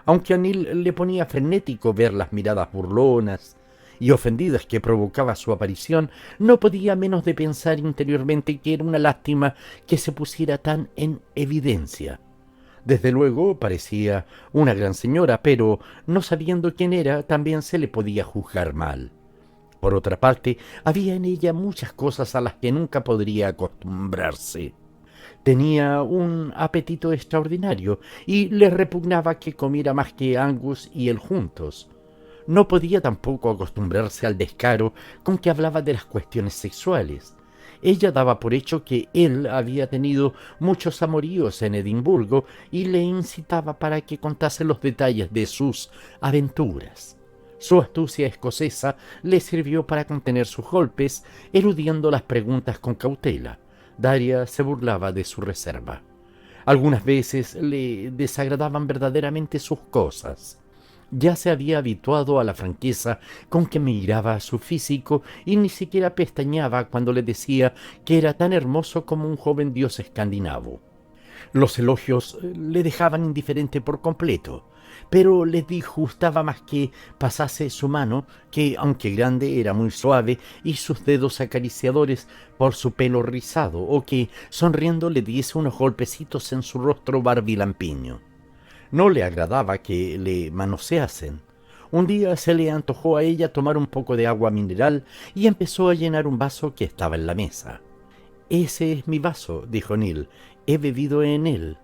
Aunque a Neil le ponía frenético ver las miradas burlonas y ofendidas que provocaba su aparición, no podía menos de pensar interiormente que era una lástima que se pusiera tan en evidencia. Desde luego parecía una gran señora, pero no sabiendo quién era, también se le podía juzgar mal. Por otra parte, había en ella muchas cosas a las que nunca podría acostumbrarse. Tenía un apetito extraordinario y le repugnaba que comiera más que Angus y él juntos. No podía tampoco acostumbrarse al descaro con que hablaba de las cuestiones sexuales. Ella daba por hecho que él había tenido muchos amoríos en Edimburgo y le incitaba para que contase los detalles de sus aventuras. Su astucia escocesa le sirvió para contener sus golpes, eludiendo las preguntas con cautela. Daria se burlaba de su reserva. Algunas veces le desagradaban verdaderamente sus cosas. Ya se había habituado a la franqueza con que miraba su físico y ni siquiera pestañeaba cuando le decía que era tan hermoso como un joven dios escandinavo. Los elogios le dejaban indiferente por completo, pero le disgustaba más que pasase su mano, que aunque grande era muy suave, y sus dedos acariciadores por su pelo rizado, o que sonriendo le diese unos golpecitos en su rostro barbilampiño. No le agradaba que le manoseasen. Un día se le antojó a ella tomar un poco de agua mineral y empezó a llenar un vaso que estaba en la mesa. «Ese es mi vaso», dijo Neil. «He bebido en él».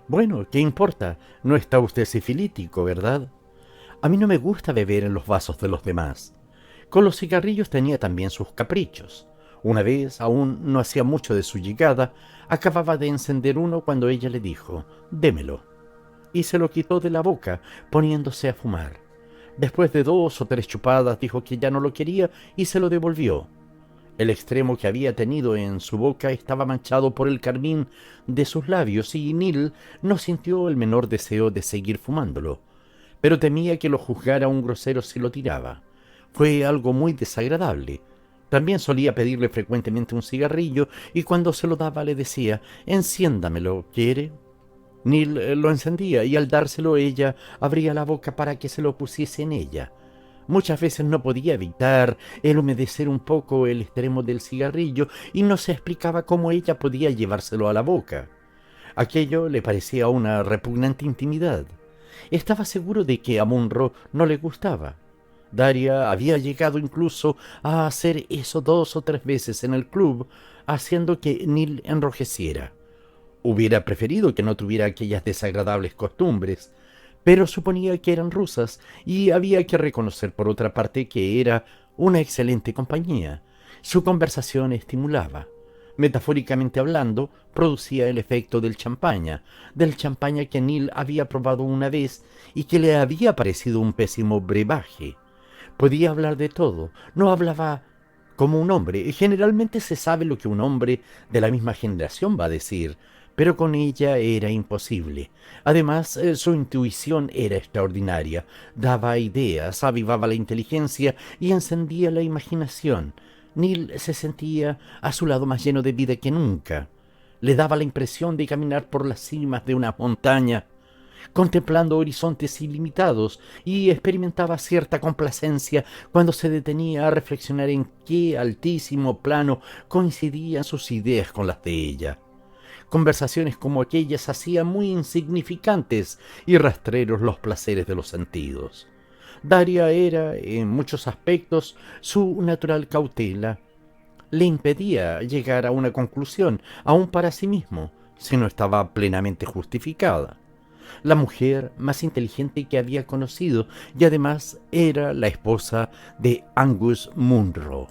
«Bueno, ¿qué importa? No está usted sifilítico, ¿verdad?» «A mí no me gusta beber en los vasos de los demás». Con los cigarrillos tenía también sus caprichos. Una vez, aún no hacía mucho de su llegada, acababa de encender uno cuando ella le dijo: «Démelo». Y se lo quitó de la boca, poniéndose a fumar. Después de 2 o 3 chupadas dijo que ya no lo quería y se lo devolvió. El extremo que había tenido en su boca estaba manchado por el carmín de sus labios y Neil no sintió el menor deseo de seguir fumándolo, pero temía que lo juzgara un grosero si lo tiraba. Fue algo muy desagradable. También solía pedirle frecuentemente un cigarrillo y cuando se lo daba le decía: «Enciéndamelo, ¿quiere?». Neil lo encendía y al dárselo ella abría la boca para que se lo pusiese en ella. Muchas veces no podía evitar el humedecer un poco el extremo del cigarrillo y no se explicaba cómo ella podía llevárselo a la boca. Aquello le parecía una repugnante intimidad. Estaba seguro de que a Munro no le gustaba. Daria había llegado incluso a hacer eso 2 o 3 veces en el club, haciendo que Neil enrojeciera. Hubiera preferido que no tuviera aquellas desagradables costumbres, pero suponía que eran rusas y había que reconocer por otra parte que era una excelente compañía. Su conversación estimulaba. Metafóricamente hablando, producía el efecto del champaña que Neil había probado una vez y que le había parecido un pésimo brebaje. Podía hablar de todo, no hablaba como un hombre. Generalmente se sabe lo que un hombre de la misma generación va a decir, pero con ella era imposible. Además, su intuición era extraordinaria. Daba ideas, avivaba la inteligencia y encendía la imaginación. Neil se sentía a su lado más lleno de vida que nunca. Le daba la impresión de caminar por las cimas de una montaña, contemplando horizontes ilimitados, y experimentaba cierta complacencia cuando se detenía a reflexionar en qué altísimo plano coincidían sus ideas con las de ella. Conversaciones como aquellas hacían muy insignificantes y rastreros los placeres de los sentidos. Daria era, en muchos aspectos, su natural cautela. Le impedía llegar a una conclusión, aun para sí mismo, si no estaba plenamente justificada. La mujer más inteligente que había conocido y además era la esposa de Angus Munro.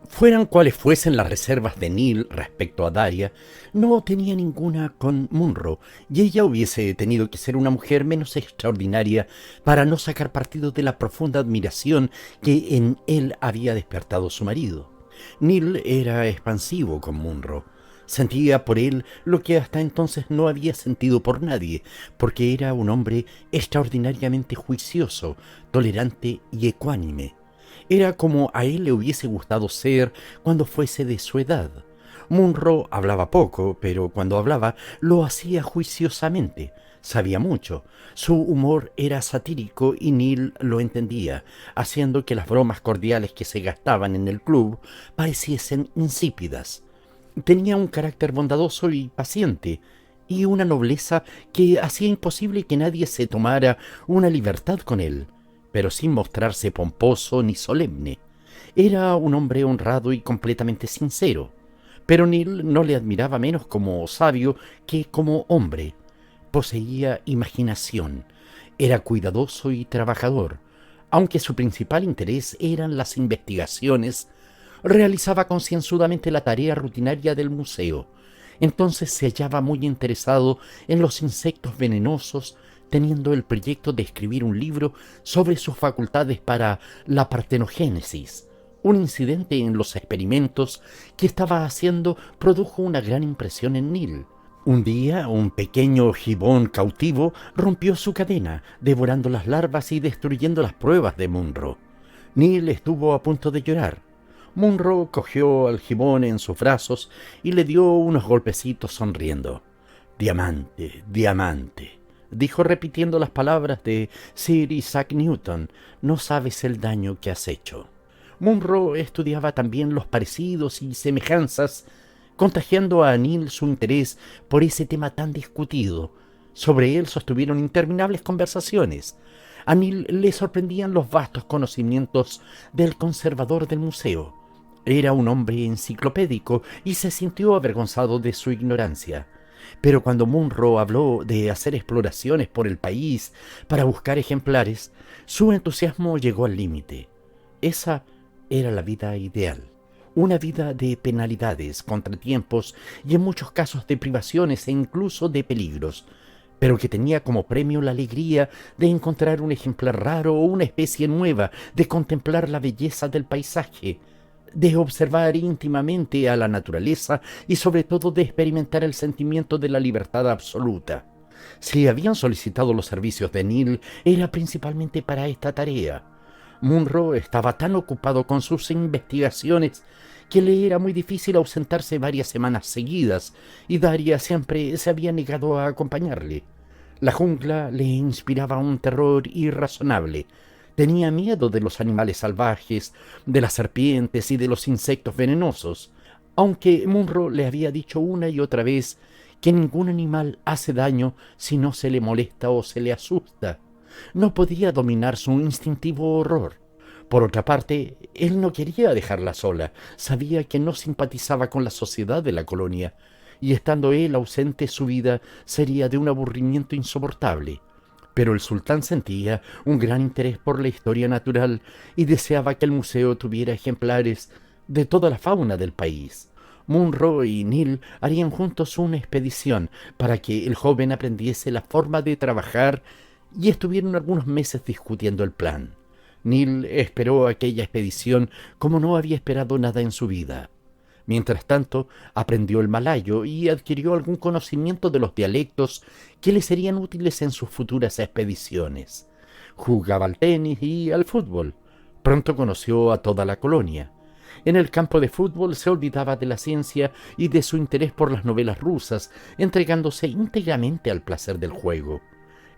Fueran cuales fuesen las reservas de Neil respecto a Daria, no tenía ninguna con Munro, y ella hubiese tenido que ser una mujer menos extraordinaria para no sacar partido de la profunda admiración que en él había despertado su marido. Neil era expansivo con Munro. Sentía por él lo que hasta entonces no había sentido por nadie, porque era un hombre extraordinariamente juicioso, tolerante y ecuánime. Era como a él le hubiese gustado ser cuando fuese de su edad. Munro hablaba poco, pero cuando hablaba lo hacía juiciosamente. Sabía mucho. Su humor era satírico y Neil lo entendía, haciendo que las bromas cordiales que se gastaban en el club pareciesen insípidas. Tenía un carácter bondadoso y paciente, y una nobleza que hacía imposible que nadie se tomara una libertad con él, pero sin mostrarse pomposo ni solemne. Era un hombre honrado y completamente sincero, pero Neil no le admiraba menos como sabio que como hombre. Poseía imaginación, era cuidadoso y trabajador. Aunque su principal interés eran las investigaciones, realizaba concienzudamente la tarea rutinaria del museo. Entonces se hallaba muy interesado en los insectos venenosos, teniendo el proyecto de escribir un libro sobre sus facultades para la partenogénesis. Un incidente en los experimentos que estaba haciendo produjo una gran impresión en Neil. Un día, un pequeño gibón cautivo rompió su cadena, devorando las larvas y destruyendo las pruebas de Munro. Neil estuvo a punto de llorar. Munro cogió al gibón en sus brazos y le dio unos golpecitos sonriendo. «Diamante, diamante», dijo repitiendo las palabras de Sir Isaac Newton, «no sabes el daño que has hecho». Munro estudiaba también los parecidos y semejanzas, contagiando a Neil su interés por ese tema tan discutido. Sobre él sostuvieron interminables conversaciones. A Neil le sorprendían los vastos conocimientos del conservador del museo. Era un hombre enciclopédico y se sintió avergonzado de su ignorancia. Pero cuando Munro habló de hacer exploraciones por el país para buscar ejemplares, su entusiasmo llegó al límite. Esa era la vida ideal. Una vida de penalidades, contratiempos y en muchos casos de privaciones e incluso de peligros, pero que tenía como premio la alegría de encontrar un ejemplar raro o una especie nueva, de contemplar la belleza del paisaje, de observar íntimamente a la naturaleza y sobre todo de experimentar el sentimiento de la libertad absoluta. Si habían solicitado los servicios de Neil, era principalmente para esta tarea. Munro estaba tan ocupado con sus investigaciones que le era muy difícil ausentarse varias semanas seguidas, y Daria siempre se había negado a acompañarle. La jungla le inspiraba un terror irrazonable. Tenía miedo de los animales salvajes, de las serpientes y de los insectos venenosos, aunque Munro le había dicho una y otra vez que ningún animal hace daño si no se le molesta o se le asusta. No podía dominar su instintivo horror. Por otra parte, él no quería dejarla sola. Sabía que no simpatizaba con la sociedad de la colonia, y estando él ausente su vida sería de un aburrimiento insoportable. Pero el sultán sentía un gran interés por la historia natural y deseaba que el museo tuviera ejemplares de toda la fauna del país. Munro y Neil harían juntos una expedición para que el joven aprendiese la forma de trabajar, y estuvieron algunos meses discutiendo el plan. Neil esperó aquella expedición como no había esperado nada en su vida. Mientras tanto, aprendió el malayo y adquirió algún conocimiento de los dialectos que le serían útiles en sus futuras expediciones. Jugaba al tenis y al fútbol. Pronto conoció a toda la colonia. En el campo de fútbol se olvidaba de la ciencia y de su interés por las novelas rusas, entregándose íntegramente al placer del juego.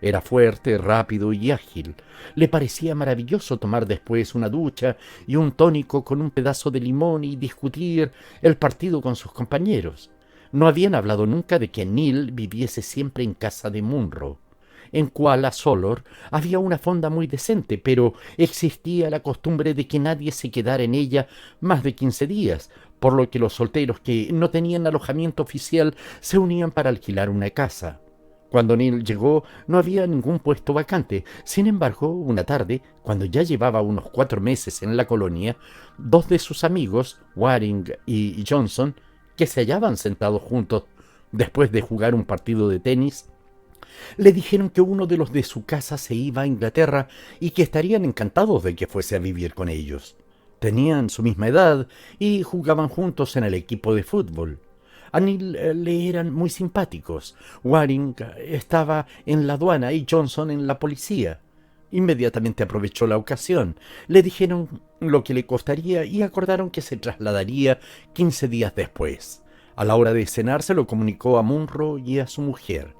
Era fuerte, rápido y ágil. Le parecía maravilloso tomar después una ducha y un tónico con un pedazo de limón y discutir el partido con sus compañeros. No habían hablado nunca de que Neil viviese siempre en casa de Munro. En Kuala Solor había una fonda muy decente, pero existía la costumbre de que nadie se quedara en ella más de 15 días, por lo que los solteros que no tenían alojamiento oficial se unían para alquilar una casa. Cuando Neil llegó no había ningún puesto vacante. Sin embargo, una tarde, cuando ya llevaba unos 4 meses en la colonia, 2 de sus amigos, Waring y Johnson, que se hallaban sentados juntos después de jugar un partido de tenis, le dijeron que uno de los de su casa se iba a Inglaterra y que estarían encantados de que fuese a vivir con ellos. Tenían su misma edad y jugaban juntos en el equipo de fútbol. A Neil le eran muy simpáticos. Waring estaba en la aduana y Johnson en la policía. Inmediatamente aprovechó la ocasión. Le dijeron lo que le costaría y acordaron que se trasladaría 15 días después. A la hora de cenar se lo comunicó a Munro y a su mujer.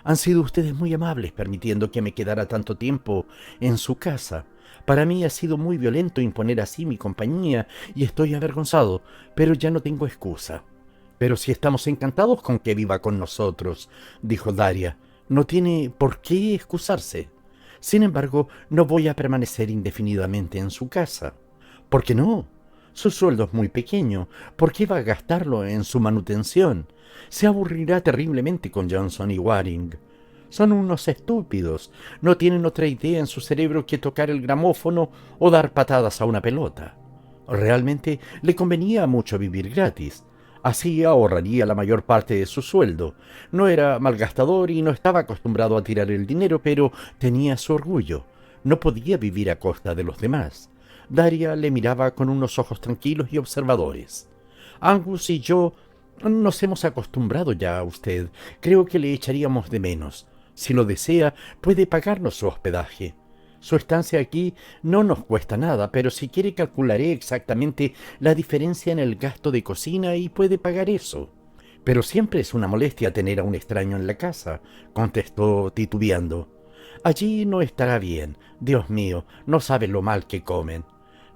Han sido ustedes muy amables permitiendo que me quedara tanto tiempo en su casa. Para mí ha sido muy violento imponer así mi compañía y estoy avergonzado, pero ya no tengo excusa. Pero si estamos encantados con que viva con nosotros, dijo Daria, no tiene por qué excusarse. Sin embargo, no voy a permanecer indefinidamente en su casa. ¿Por qué no? Su sueldo es muy pequeño. ¿Por qué va a gastarlo en su manutención? Se aburrirá terriblemente con Johnson y Waring. Son unos estúpidos. No tienen otra idea en su cerebro que tocar el gramófono o dar patadas a una pelota. Realmente le convenía mucho vivir gratis. Así ahorraría la mayor parte de su sueldo. No era malgastador y no estaba acostumbrado a tirar el dinero, pero tenía su orgullo. No podía vivir a costa de los demás. Daria le miraba con unos ojos tranquilos y observadores. Angus y yo nos hemos acostumbrado ya a usted. Creo que le echaríamos de menos. Si lo desea, puede pagarnos su hospedaje. Su estancia aquí no nos cuesta nada, pero si quiere calcularé exactamente la diferencia en el gasto de cocina y puede pagar eso. Pero siempre es una molestia tener a un extraño en la casa, contestó titubeando. Allí no estará bien. Dios mío, no sabe lo mal que comen.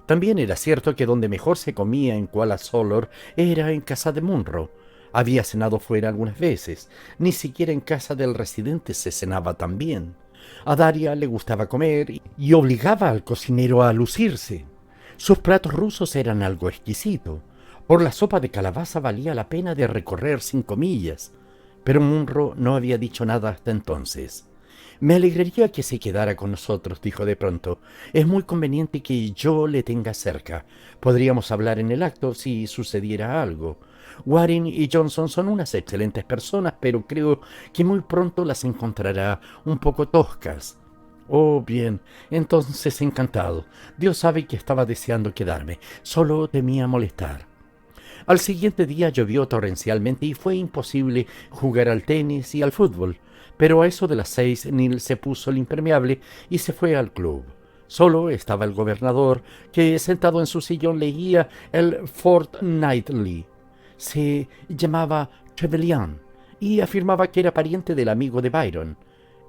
También era cierto que donde mejor se comía en Kuala Solor era en casa de Munro. Había cenado fuera algunas veces. Ni siquiera en casa del residente se cenaba tan bien. A Daria le gustaba comer y obligaba al cocinero a lucirse. Sus platos rusos eran algo exquisito. Por la sopa de calabaza valía la pena de recorrer 5 millas. Pero Munro no había dicho nada hasta entonces. Me alegraría que se quedara con nosotros, dijo de pronto. Es muy conveniente que yo le tenga cerca. Podríamos hablar en el acto si sucediera algo. Waring y Johnson son unas excelentes personas, pero creo que muy pronto las encontrará un poco toscas. Oh, bien, entonces encantado. Dios sabe que estaba deseando quedarme. Solo temía molestar. Al siguiente día llovió torrencialmente y fue imposible jugar al tenis y al fútbol. Pero a eso de las 6 Neil se puso el impermeable y se fue al club. Solo estaba el gobernador, que sentado en su sillón leía el Fortnightly. Se llamaba Trevelyan y afirmaba que era pariente del amigo de Byron.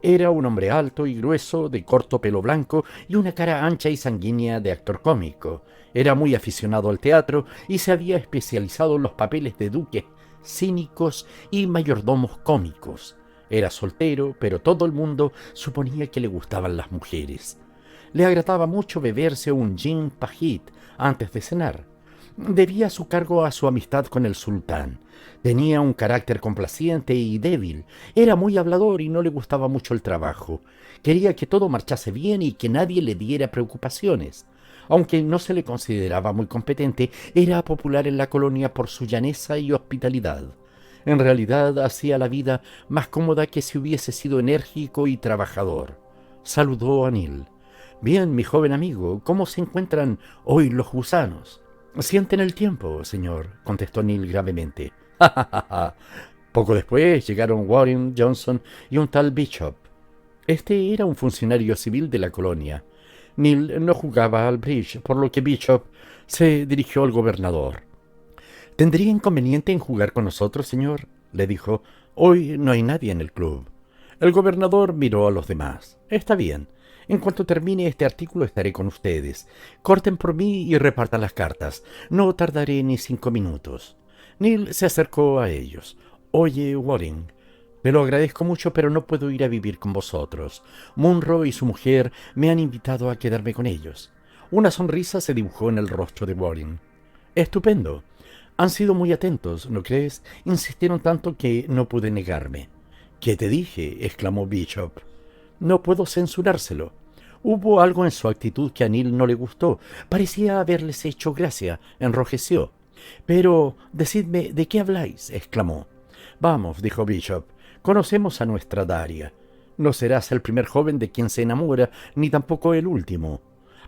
Era un hombre alto y grueso, de corto pelo blanco y una cara ancha y sanguínea de actor cómico. Era muy aficionado al teatro y se había especializado en los papeles de duques cínicos y mayordomos cómicos. Era soltero, pero todo el mundo suponía que le gustaban las mujeres. Le agradaba mucho beberse un gin pajit antes de cenar. Debía su cargo a su amistad con el sultán. Tenía un carácter complaciente y débil. Era muy hablador y no le gustaba mucho el trabajo. Quería que todo marchase bien y que nadie le diera preocupaciones. Aunque no se le consideraba muy competente, era popular en la colonia por su llaneza y hospitalidad. En realidad hacía la vida más cómoda que si hubiese sido enérgico y trabajador. Saludó a Neil. «Bien, mi joven amigo, ¿cómo se encuentran hoy los gusanos?» «Sienten el tiempo, señor», contestó Neil gravemente. «Ja, ja, ja, ja». Poco después llegaron Waring, Johnson y un tal Bishop. Este era un funcionario civil de la colonia. Neil no jugaba al bridge, por lo que Bishop se dirigió al gobernador. «¿Tendría inconveniente en jugar con nosotros, señor?», le dijo. «Hoy no hay nadie en el club». El gobernador miró a los demás. «Está bien. En cuanto termine este artículo estaré con ustedes. Corten por mí y repartan las cartas. No tardaré ni 5 minutos». Neil se acercó a ellos. «Oye, Waring, te lo agradezco mucho, pero no puedo ir a vivir con vosotros. Munro y su mujer me han invitado a quedarme con ellos». Una sonrisa se dibujó en el rostro de Waring. «Estupendo. Han sido muy atentos, ¿no crees? Insistieron tanto que no pude negarme». «¿Qué te dije?», exclamó Bishop. «No puedo censurárselo». Hubo algo en su actitud que a Neil no le gustó. Parecía haberles hecho gracia. Enrojeció. «Pero, decidme, ¿de qué habláis?», exclamó. «Vamos», dijo Bishop. «Conocemos a nuestra Daria. No serás el primer joven de quien se enamora, ni tampoco el último».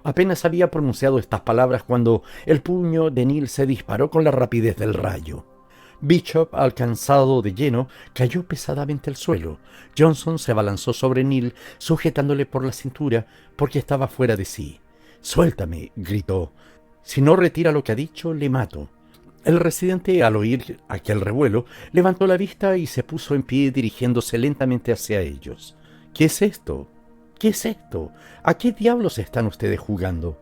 Apenas había pronunciado estas palabras cuando el puño de Neil se disparó con la rapidez del rayo. Bishop, alcanzado de lleno, cayó pesadamente al suelo. Johnson se abalanzó sobre Neil, sujetándole por la cintura, porque estaba fuera de sí. «Suéltame», gritó. «Si no retira lo que ha dicho, le mato». El residente, al oír aquel revuelo, levantó la vista y se puso en pie dirigiéndose lentamente hacia ellos. ¿Qué es esto? ¿Qué es esto? ¿A qué diablos están ustedes jugando?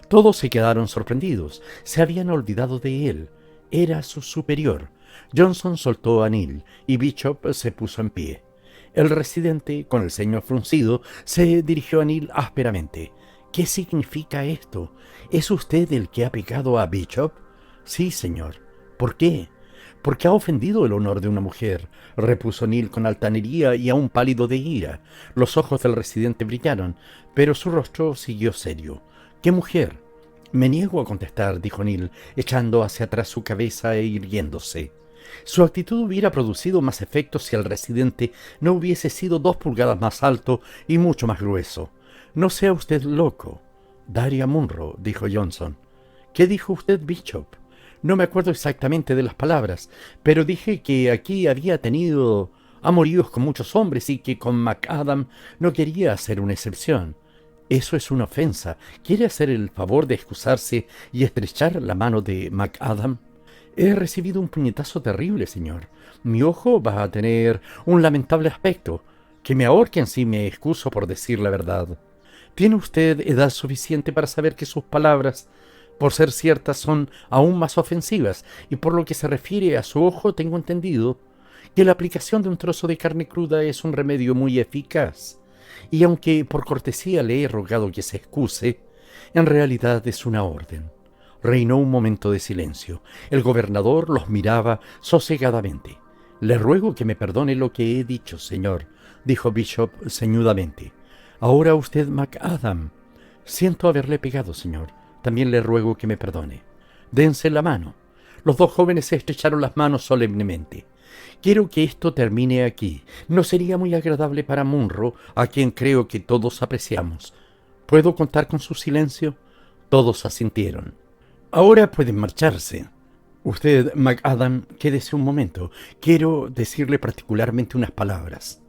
Todos se quedaron sorprendidos. Se habían olvidado de él. Era su superior. Johnson soltó a Neil y Bishop se puso en pie. El residente, con el ceño fruncido, se dirigió a Neil ásperamente. ¿Qué significa esto? ¿Es usted el que ha pecado a Bishop? Sí, señor. ¿Por qué? Porque ha ofendido el honor de una mujer, repuso Neil con altanería y aún pálido de ira. Los ojos del residente brillaron, pero su rostro siguió serio. ¿Qué mujer? Me niego a contestar, dijo Neil, echando hacia atrás su cabeza e irguiéndose. Su actitud hubiera producido más efecto si el residente no hubiese sido 2 pulgadas más alto y mucho más grueso. No sea usted loco. Daria Munro, dijo Johnson. ¿Qué dijo usted, Bishop? No me acuerdo exactamente de las palabras, pero dije que aquí había tenido amoríos con muchos hombres y que con McAdam no quería hacer una excepción. Eso es una ofensa. ¿Quiere hacer el favor de excusarse y estrechar la mano de McAdam? He recibido un puñetazo terrible, señor. Mi ojo va a tener un lamentable aspecto. Que me ahorquen si me excuso por decir la verdad. Tiene usted edad suficiente para saber que sus palabras, por ser ciertas, son aún más ofensivas, y por lo que se refiere a su ojo, tengo entendido que la aplicación de un trozo de carne cruda es un remedio muy eficaz. Y aunque por cortesía le he rogado que se excuse, en realidad es una orden. Reinó un momento de silencio. El gobernador los miraba sosegadamente. Le ruego que me perdone lo que he dicho, señor, dijo Bishop ceñudamente. Ahora usted, McAdam. Siento haberle pegado, señor. También le ruego que me perdone. Dense la mano. Los dos jóvenes se estrecharon las manos solemnemente. Quiero que esto termine aquí. No sería muy agradable para Munro, a quien creo que todos apreciamos. ¿Puedo contar con su silencio? Todos asintieron. Ahora pueden marcharse. Usted, McAdam, quédese un momento. Quiero decirle particularmente unas palabras.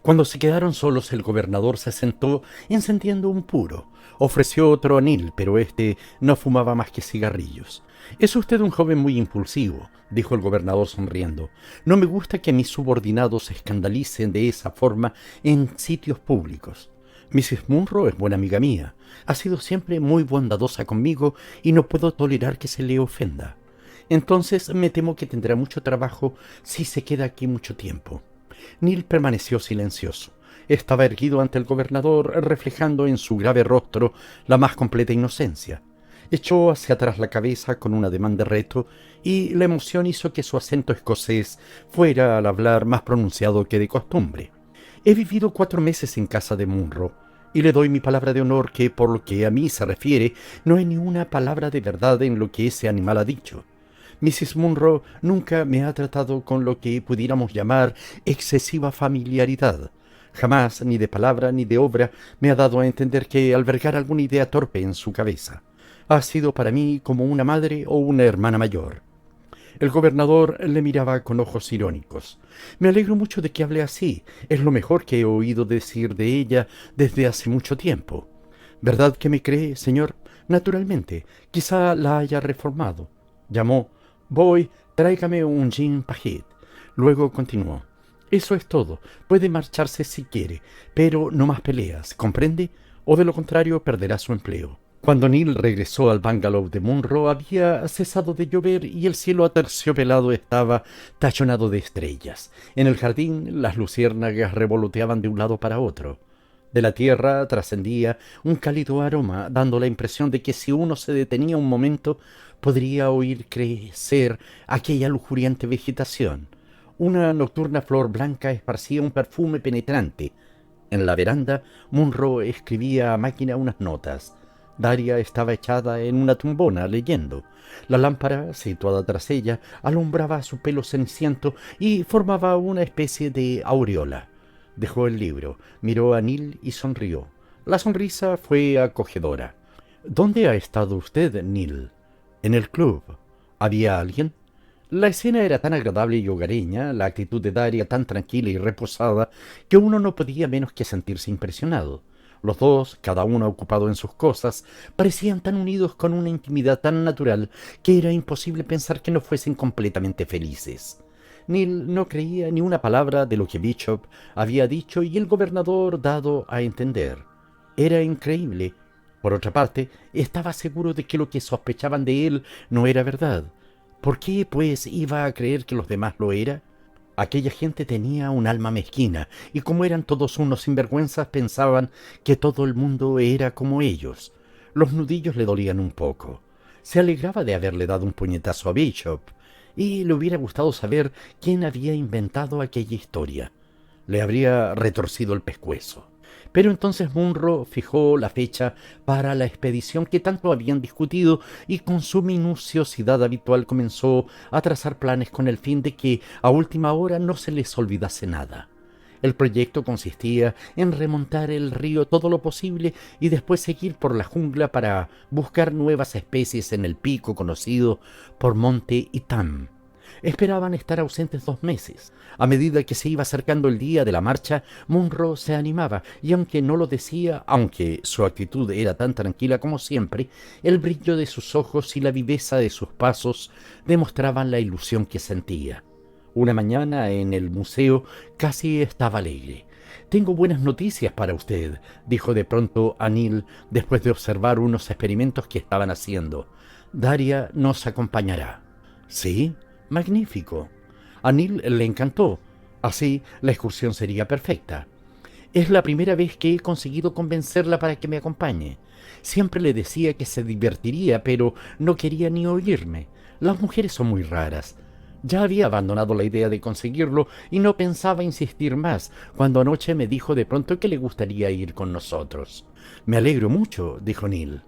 Cuando se quedaron solos, el gobernador se sentó encendiendo un puro. Ofreció otro a Neil, pero éste no fumaba más que cigarrillos. Es usted un joven muy impulsivo, dijo el gobernador sonriendo. No me gusta que mis subordinados se escandalicen de esa forma en sitios públicos. Mrs. Munro es buena amiga mía. Ha sido siempre muy bondadosa conmigo y no puedo tolerar que se le ofenda. Entonces me temo que tendrá mucho trabajo si se queda aquí mucho tiempo. Neil permaneció silencioso. Estaba erguido ante el gobernador, reflejando en su grave rostro la más completa inocencia. Echó hacia atrás la cabeza con un ademán de reto, y la emoción hizo que su acento escocés fuera al hablar más pronunciado que de costumbre. He vivido 4 meses en casa de Munro, y le doy mi palabra de honor que, por lo que a mí se refiere, no hay ni una palabra de verdad en lo que ese animal ha dicho. Mrs. Munro nunca me ha tratado con lo que pudiéramos llamar excesiva familiaridad. Jamás, ni de palabra ni de obra, me ha dado a entender que albergar alguna idea torpe en su cabeza. Ha sido para mí como una madre o una hermana mayor. El gobernador le miraba con ojos irónicos. Me alegro mucho de que hable así. Es lo mejor que he oído decir de ella desde hace mucho tiempo. ¿Verdad que me cree, señor? Naturalmente. Quizá la haya reformado. Llamó. Voy, tráigame un gin pajit. Luego continuó. Eso es todo. Puede marcharse si quiere, pero no más peleas, ¿comprende? O de lo contrario perderá su empleo. Cuando Neil regresó al bungalow de Munro había cesado de llover y el cielo aterciopelado estaba tachonado de estrellas. En el jardín las luciérnagas revoloteaban de un lado para otro. De la tierra trascendía un cálido aroma, dando la impresión de que si uno se detenía un momento podría oír crecer aquella lujuriante vegetación. Una nocturna flor blanca esparcía un perfume penetrante. En la veranda, Munro escribía a máquina unas notas. Daria estaba echada en una tumbona leyendo. La lámpara, situada tras ella, alumbraba su pelo ceniciento y formaba una especie de aureola. Dejó el libro, miró a Neil y sonrió. La sonrisa fue acogedora. ¿Dónde ha estado usted, Neil? En el club. ¿Había alguien? La escena era tan agradable y hogareña, la actitud de Daria tan tranquila y reposada, que uno no podía menos que sentirse impresionado. Los dos, cada uno ocupado en sus cosas, parecían tan unidos con una intimidad tan natural que era imposible pensar que no fuesen completamente felices. Neil no creía ni una palabra de lo que Bishop había dicho y el gobernador dado a entender. Era increíble. Por otra parte, estaba seguro de que lo que sospechaban de él no era verdad. ¿Por qué, pues, iba a creer que los demás lo era? Aquella gente tenía un alma mezquina, y como eran todos unos sinvergüenzas, pensaban que todo el mundo era como ellos. Los nudillos le dolían un poco. Se alegraba de haberle dado un puñetazo a Bishop, y le hubiera gustado saber quién había inventado aquella historia. Le habría retorcido el pescuezo. Pero entonces Munro fijó la fecha para la expedición que tanto habían discutido y con su minuciosidad habitual comenzó a trazar planes con el fin de que a última hora no se les olvidase nada. El proyecto consistía en remontar el río todo lo posible y después seguir por la jungla para buscar nuevas especies en el pico conocido por Monte Itam. Esperaban estar ausentes 2 meses. A medida que se iba acercando el día de la marcha, Munro se animaba, y aunque no lo decía, aunque su actitud era tan tranquila como siempre, el brillo de sus ojos y la viveza de sus pasos demostraban la ilusión que sentía. Una mañana en el museo casi estaba alegre. «Tengo buenas noticias para usted», dijo de pronto a Neil después de observar unos experimentos que estaban haciendo. «Daria nos acompañará». «¿Sí? Magnífico». A Neil le encantó. Así la excursión sería perfecta. «Es la primera vez que he conseguido convencerla para que me acompañe. Siempre le decía que se divertiría, pero no quería ni oírme. Las mujeres son muy raras». Ya había abandonado la idea de conseguirlo y no pensaba insistir más, cuando anoche me dijo de pronto que le gustaría ir con nosotros. «Me alegro mucho», dijo Neil.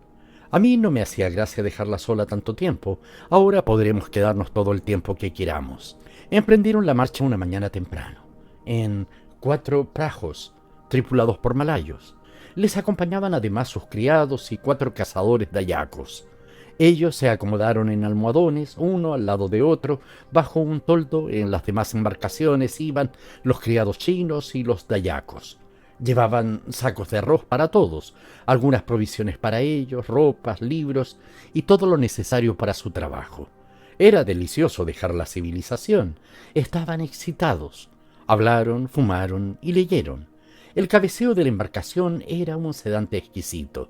«A mí no me hacía gracia dejarla sola tanto tiempo. Ahora podremos quedarnos todo el tiempo que queramos». Emprendieron la marcha una mañana temprano, en 4 prajos, tripulados por malayos. Les acompañaban además sus criados y 4 cazadores dayacos. Ellos se acomodaron en almohadones, uno al lado de otro, bajo un toldo. En las demás embarcaciones iban los criados chinos y los dayacos. Llevaban sacos de arroz para todos, algunas provisiones para ellos, ropas, libros y todo lo necesario para su trabajo. Era delicioso dejar la civilización. Estaban excitados. Hablaron, fumaron y leyeron. El cabeceo de la embarcación era un sedante exquisito.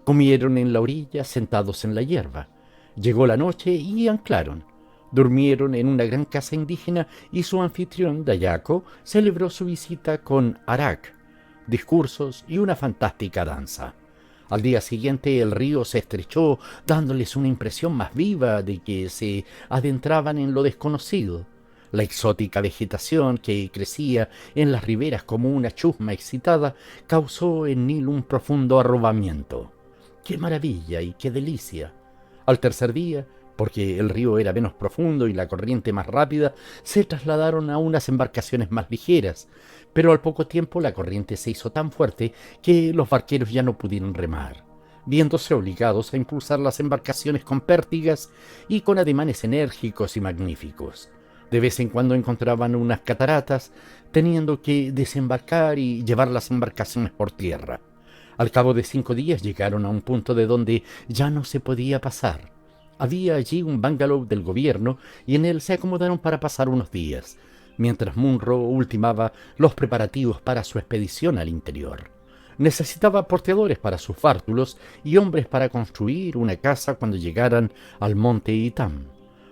Comieron en la orilla, sentados en la hierba. Llegó la noche y anclaron. Durmieron en una gran casa indígena y su anfitrión, Dayaco, celebró su visita con arak, discursos y una fantástica danza. Al día siguiente el río se estrechó, dándoles una impresión más viva de que se adentraban en lo desconocido. La exótica vegetación que crecía en las riberas como una chusma excitada causó en Neil un profundo arrobamiento. ¡Qué maravilla y qué delicia! Al tercer día, porque el río era menos profundo y la corriente más rápida, se trasladaron a unas embarcaciones más ligeras, pero al poco tiempo la corriente se hizo tan fuerte que los barqueros ya no pudieron remar, viéndose obligados a impulsar las embarcaciones con pértigas y con ademanes enérgicos y magníficos. De vez en cuando encontraban unas cataratas, teniendo que desembarcar y llevar las embarcaciones por tierra. Al cabo de 5 días llegaron a un punto de donde ya no se podía pasar. Había allí un bungalow del gobierno y en él se acomodaron para pasar unos días, mientras Munro ultimaba los preparativos para su expedición al interior. Necesitaba porteadores para sus bártulos y hombres para construir una casa cuando llegaran al monte Itam.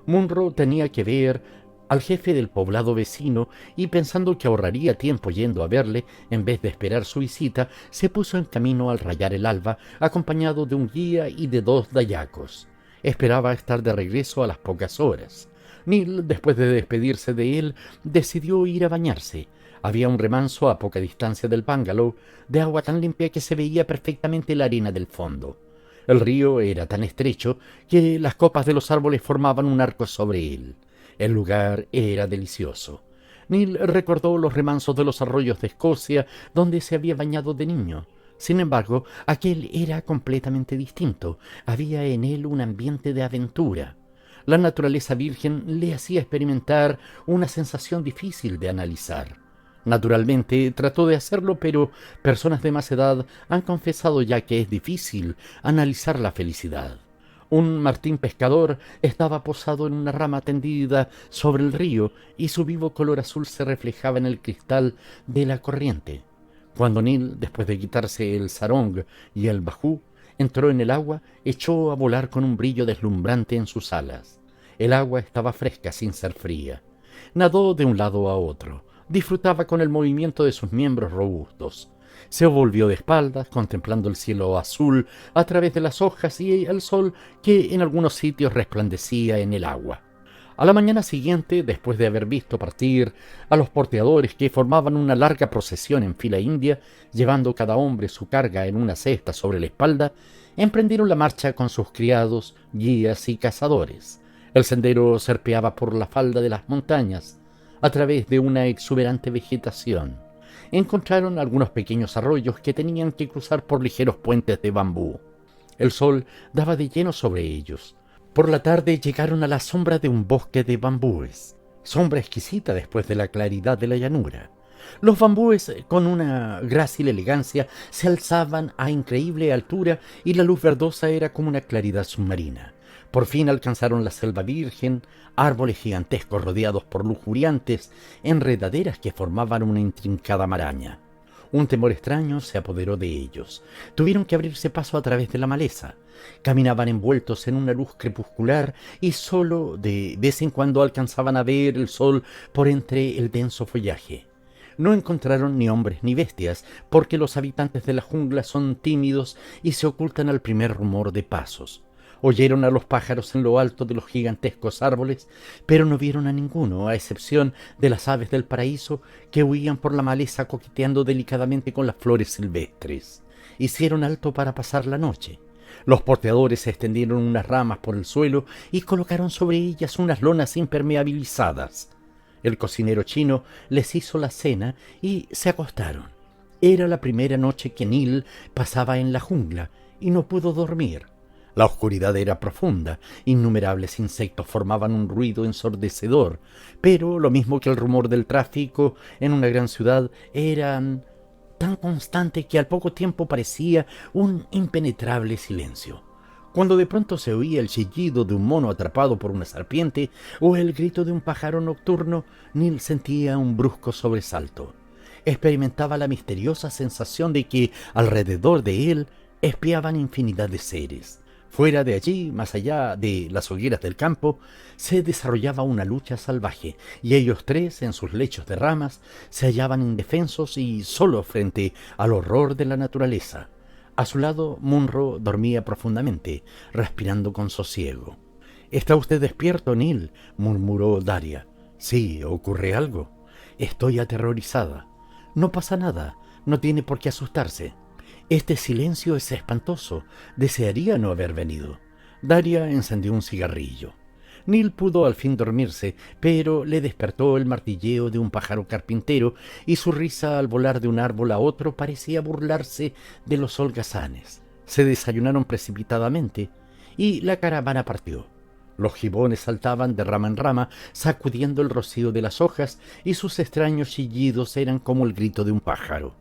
Munro tenía que ver al jefe del poblado vecino y, pensando que ahorraría tiempo yendo a verle en vez de esperar su visita, se puso en camino al rayar el alba, acompañado de un guía y de 2 dayacos. Esperaba estar de regreso a las pocas horas. Neil, después de despedirse de él, decidió ir a bañarse. Había un remanso a poca distancia del bungalow, de agua tan limpia que se veía perfectamente la arena del fondo. El río era tan estrecho que las copas de los árboles formaban un arco sobre él. El lugar era delicioso. Neil recordó los remansos de los arroyos de Escocia donde se había bañado de niño. Sin embargo, aquel era completamente distinto. Había en él un ambiente de aventura. La naturaleza virgen le hacía experimentar una sensación difícil de analizar. Naturalmente trató de hacerlo, pero personas de más edad han confesado ya que es difícil analizar la felicidad. Un martín pescador estaba posado en una rama tendida sobre el río y su vivo color azul se reflejaba en el cristal de la corriente. Cuando Neil, después de quitarse el sarong y el bajú, entró en el agua, echó a volar con un brillo deslumbrante en sus alas. El agua estaba fresca sin ser fría. Nadó de un lado a otro. Disfrutaba con el movimiento de sus miembros robustos. Se volvió de espaldas, contemplando el cielo azul a través de las hojas y el sol que en algunos sitios resplandecía en el agua. A la mañana siguiente, después de haber visto partir a los porteadores que formaban una larga procesión en fila india, llevando cada hombre su carga en una cesta sobre la espalda, emprendieron la marcha con sus criados, guías y cazadores. El sendero serpeaba por la falda de las montañas, a través de una exuberante vegetación. Encontraron algunos pequeños arroyos que tenían que cruzar por ligeros puentes de bambú. El sol daba de lleno sobre ellos. Por la tarde llegaron a la sombra de un bosque de bambúes, sombra exquisita después de la claridad de la llanura. Los bambúes, con una grácil elegancia, se alzaban a increíble altura y la luz verdosa era como una claridad submarina. Por fin alcanzaron la selva virgen, árboles gigantescos rodeados por lujuriantes enredaderas que formaban una intrincada maraña. Un temor extraño se apoderó de ellos. Tuvieron que abrirse paso a través de la maleza. Caminaban envueltos en una luz crepuscular y solo de vez en cuando alcanzaban a ver el sol por entre el denso follaje. No encontraron ni hombres ni bestias, porque los habitantes de la jungla son tímidos y se ocultan al primer rumor de pasos. Oyeron a los pájaros en lo alto de los gigantescos árboles, pero no vieron a ninguno, a excepción de las aves del paraíso que huían por la maleza coqueteando delicadamente con las flores silvestres. Hicieron alto para pasar la noche. Los porteadores extendieron unas ramas por el suelo y colocaron sobre ellas unas lonas impermeabilizadas. El cocinero chino les hizo la cena y se acostaron. Era la primera noche que Neil pasaba en la jungla y no pudo dormir. La oscuridad era profunda, innumerables insectos formaban un ruido ensordecedor, pero lo mismo que el rumor del tráfico en una gran ciudad eran tan constante que al poco tiempo parecía un impenetrable silencio. Cuando de pronto se oía el chillido de un mono atrapado por una serpiente o el grito de un pájaro nocturno, Neil sentía un brusco sobresalto. Experimentaba la misteriosa sensación de que alrededor de él espiaban infinidad de seres. Fuera de allí, más allá de las hogueras del campo, se desarrollaba una lucha salvaje, y ellos tres, en sus lechos de ramas, se hallaban indefensos y solos frente al horror de la naturaleza. A su lado, Munro dormía profundamente, respirando con sosiego. «¿Está usted despierto, Neil?», murmuró Daria. «Sí, ¿ocurre algo?». «Estoy aterrorizada». «No pasa nada, no tiene por qué asustarse». «Este silencio es espantoso. Desearía no haber venido». Daria encendió un cigarrillo. Neil pudo al fin dormirse, pero le despertó el martilleo de un pájaro carpintero y su risa al volar de un árbol a otro parecía burlarse de los holgazanes. Se desayunaron precipitadamente y la caravana partió. Los gibones saltaban de rama en rama, sacudiendo el rocío de las hojas, y sus extraños chillidos eran como el grito de un pájaro.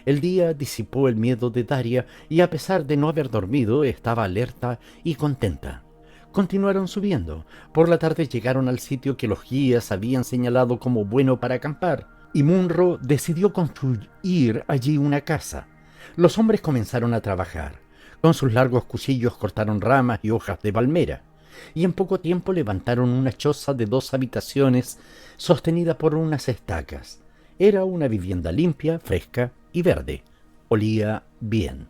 El día disipó el miedo de Daria y, a pesar de no haber dormido, estaba alerta y contenta. Continuaron subiendo. Por la tarde llegaron al sitio que los guías habían señalado como bueno para acampar, y Munro decidió construir allí una casa. Los hombres comenzaron a trabajar. Con sus largos cuchillos cortaron ramas y hojas de palmera, y en poco tiempo levantaron una choza de 2 habitaciones sostenida por unas estacas. Era una vivienda limpia, fresca y verde. Olía bien.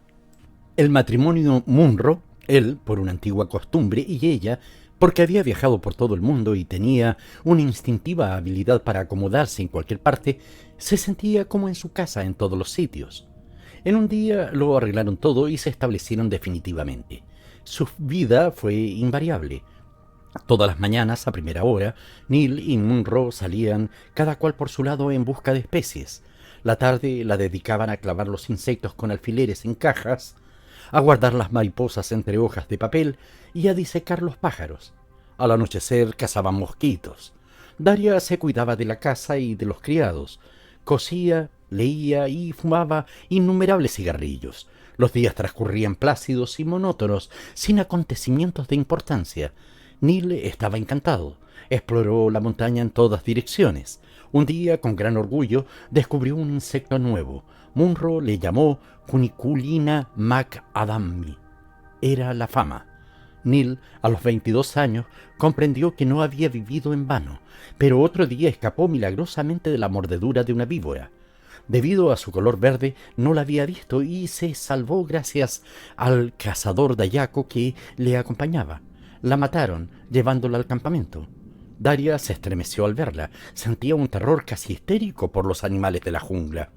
El matrimonio Munro, él por una antigua costumbre y ella porque había viajado por todo el mundo y tenía una instintiva habilidad para acomodarse en cualquier parte, se sentía como en su casa en todos los sitios. En un día lo arreglaron todo y se establecieron definitivamente. Su vida fue invariable. Todas las mañanas, a primera hora, Neil y Munro salían cada cual por su lado en busca de especies. La tarde la dedicaban a clavar los insectos con alfileres en cajas, a guardar las mariposas entre hojas de papel y a disecar los pájaros. Al anochecer cazaban mosquitos. Daria se cuidaba de la casa y de los criados. cosía, leía y fumaba innumerables cigarrillos. Los días transcurrían plácidos y monótonos, sin acontecimientos de importancia. Neil estaba encantado. Exploró la montaña en todas direcciones. Un día, con gran orgullo, descubrió un insecto nuevo. Munro le llamó Cuniculina macadami. Era la fama. Neil, a los 22 años, comprendió que no había vivido en vano, pero otro día escapó milagrosamente de la mordedura de una víbora. Debido a su color verde, no la había visto y se salvó gracias al cazador dayaco que le acompañaba. La mataron, llevándola al campamento. Daria se estremeció al verla. Sentía un terror casi histérico por los animales de la jungla.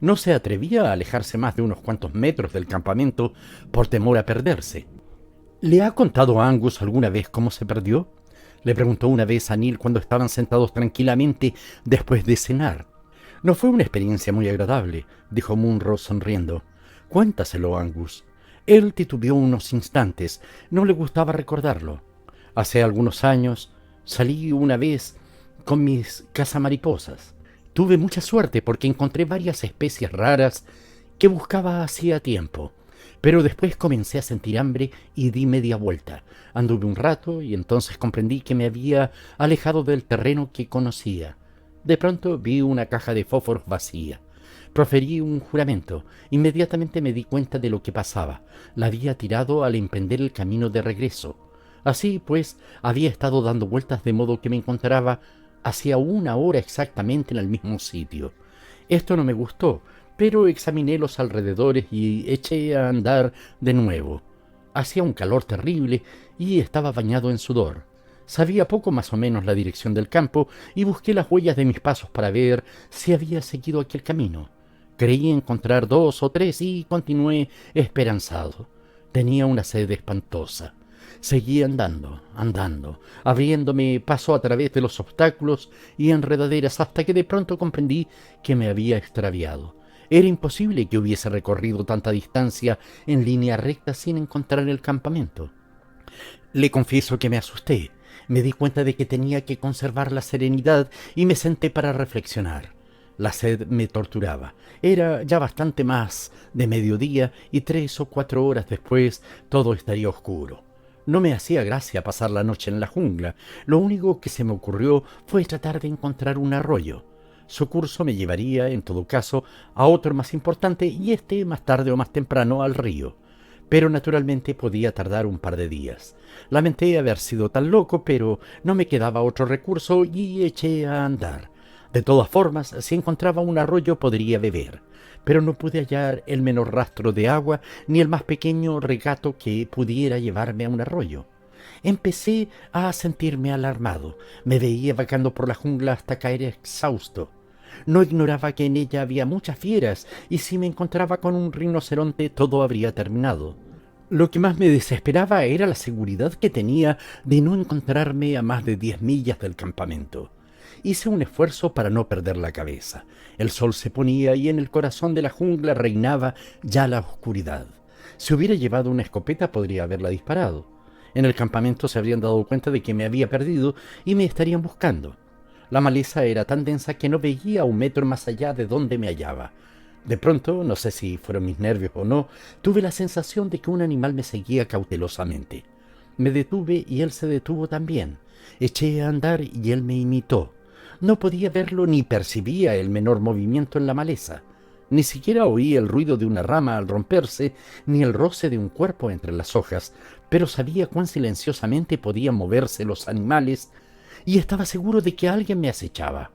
No se atrevía a alejarse más de unos cuantos metros del campamento por temor a perderse. ¿Le ha contado a Angus alguna vez cómo se perdió?, le preguntó una vez a Neil cuando estaban sentados tranquilamente después de cenar. No fue una experiencia muy agradable, dijo Munro sonriendo. Cuéntaselo, Angus. Él titubeó unos instantes. No le gustaba recordarlo. Hace algunos años salí una vez con mis cazamariposas. Tuve mucha suerte porque encontré varias especies raras que buscaba hacía tiempo. Pero después comencé a sentir hambre y di media vuelta. Anduve un rato y entonces comprendí que me había alejado del terreno que conocía. De pronto vi una caja de fósforos vacía. Proferí un juramento. Inmediatamente me di cuenta de lo que pasaba. La había tirado al emprender el camino de regreso. Así pues, había estado dando vueltas de modo que me encontraba hacía 1 hora exactamente en el mismo sitio. Esto no me gustó, pero examiné los alrededores y eché a andar de nuevo. Hacía un calor terrible y estaba bañado en sudor. Sabía poco más o menos la dirección del campo y busqué las huellas de mis pasos para ver si había seguido aquel camino. Creí encontrar 2 o 3 y continué esperanzado. Tenía una sed espantosa. Seguí andando, abriéndome paso a través de los obstáculos y enredaderas hasta que de pronto comprendí que me había extraviado. Era imposible que hubiese recorrido tanta distancia en línea recta sin encontrar el campamento. Le confieso que me asusté. Me di cuenta de que tenía que conservar la serenidad y me senté para reflexionar. La sed me torturaba. Era ya bastante más de mediodía y 3 o 4 horas después todo estaría oscuro. No me hacía gracia pasar la noche en la jungla. Lo único que se me ocurrió fue tratar de encontrar un arroyo. Su curso me llevaría, en todo caso, a otro más importante y más tarde o más temprano al río. Pero naturalmente podía tardar un par de días. Lamenté haber sido tan loco, pero no me quedaba otro recurso y eché a andar. De todas formas, si encontraba un arroyo podría beber, pero no pude hallar el menor rastro de agua ni el más pequeño regato que pudiera llevarme a un arroyo. Empecé a sentirme alarmado. Me veía vagando por la jungla hasta caer exhausto. No ignoraba que en ella había muchas fieras y si me encontraba con un rinoceronte todo habría terminado. Lo que más me desesperaba era la seguridad que tenía de no encontrarme a más de 10 millas del campamento. Hice un esfuerzo para no perder la cabeza. El sol se ponía y en el corazón de la jungla reinaba ya la oscuridad. Si hubiera llevado una escopeta podría haberla disparado. En el campamento se habrían dado cuenta de que me había perdido y me estarían buscando. La maleza era tan densa que no veía 1 metro más allá de donde me hallaba. De pronto, no sé si fueron mis nervios o no, tuve la sensación de que un animal me seguía cautelosamente. Me detuve y él se detuvo también. Eché a andar y él me imitó. No podía verlo ni percibía el menor movimiento en la maleza. Ni siquiera oí el ruido de una rama al romperse, ni el roce de un cuerpo entre las hojas, pero sabía cuán silenciosamente podían moverse los animales y estaba seguro de que alguien me acechaba.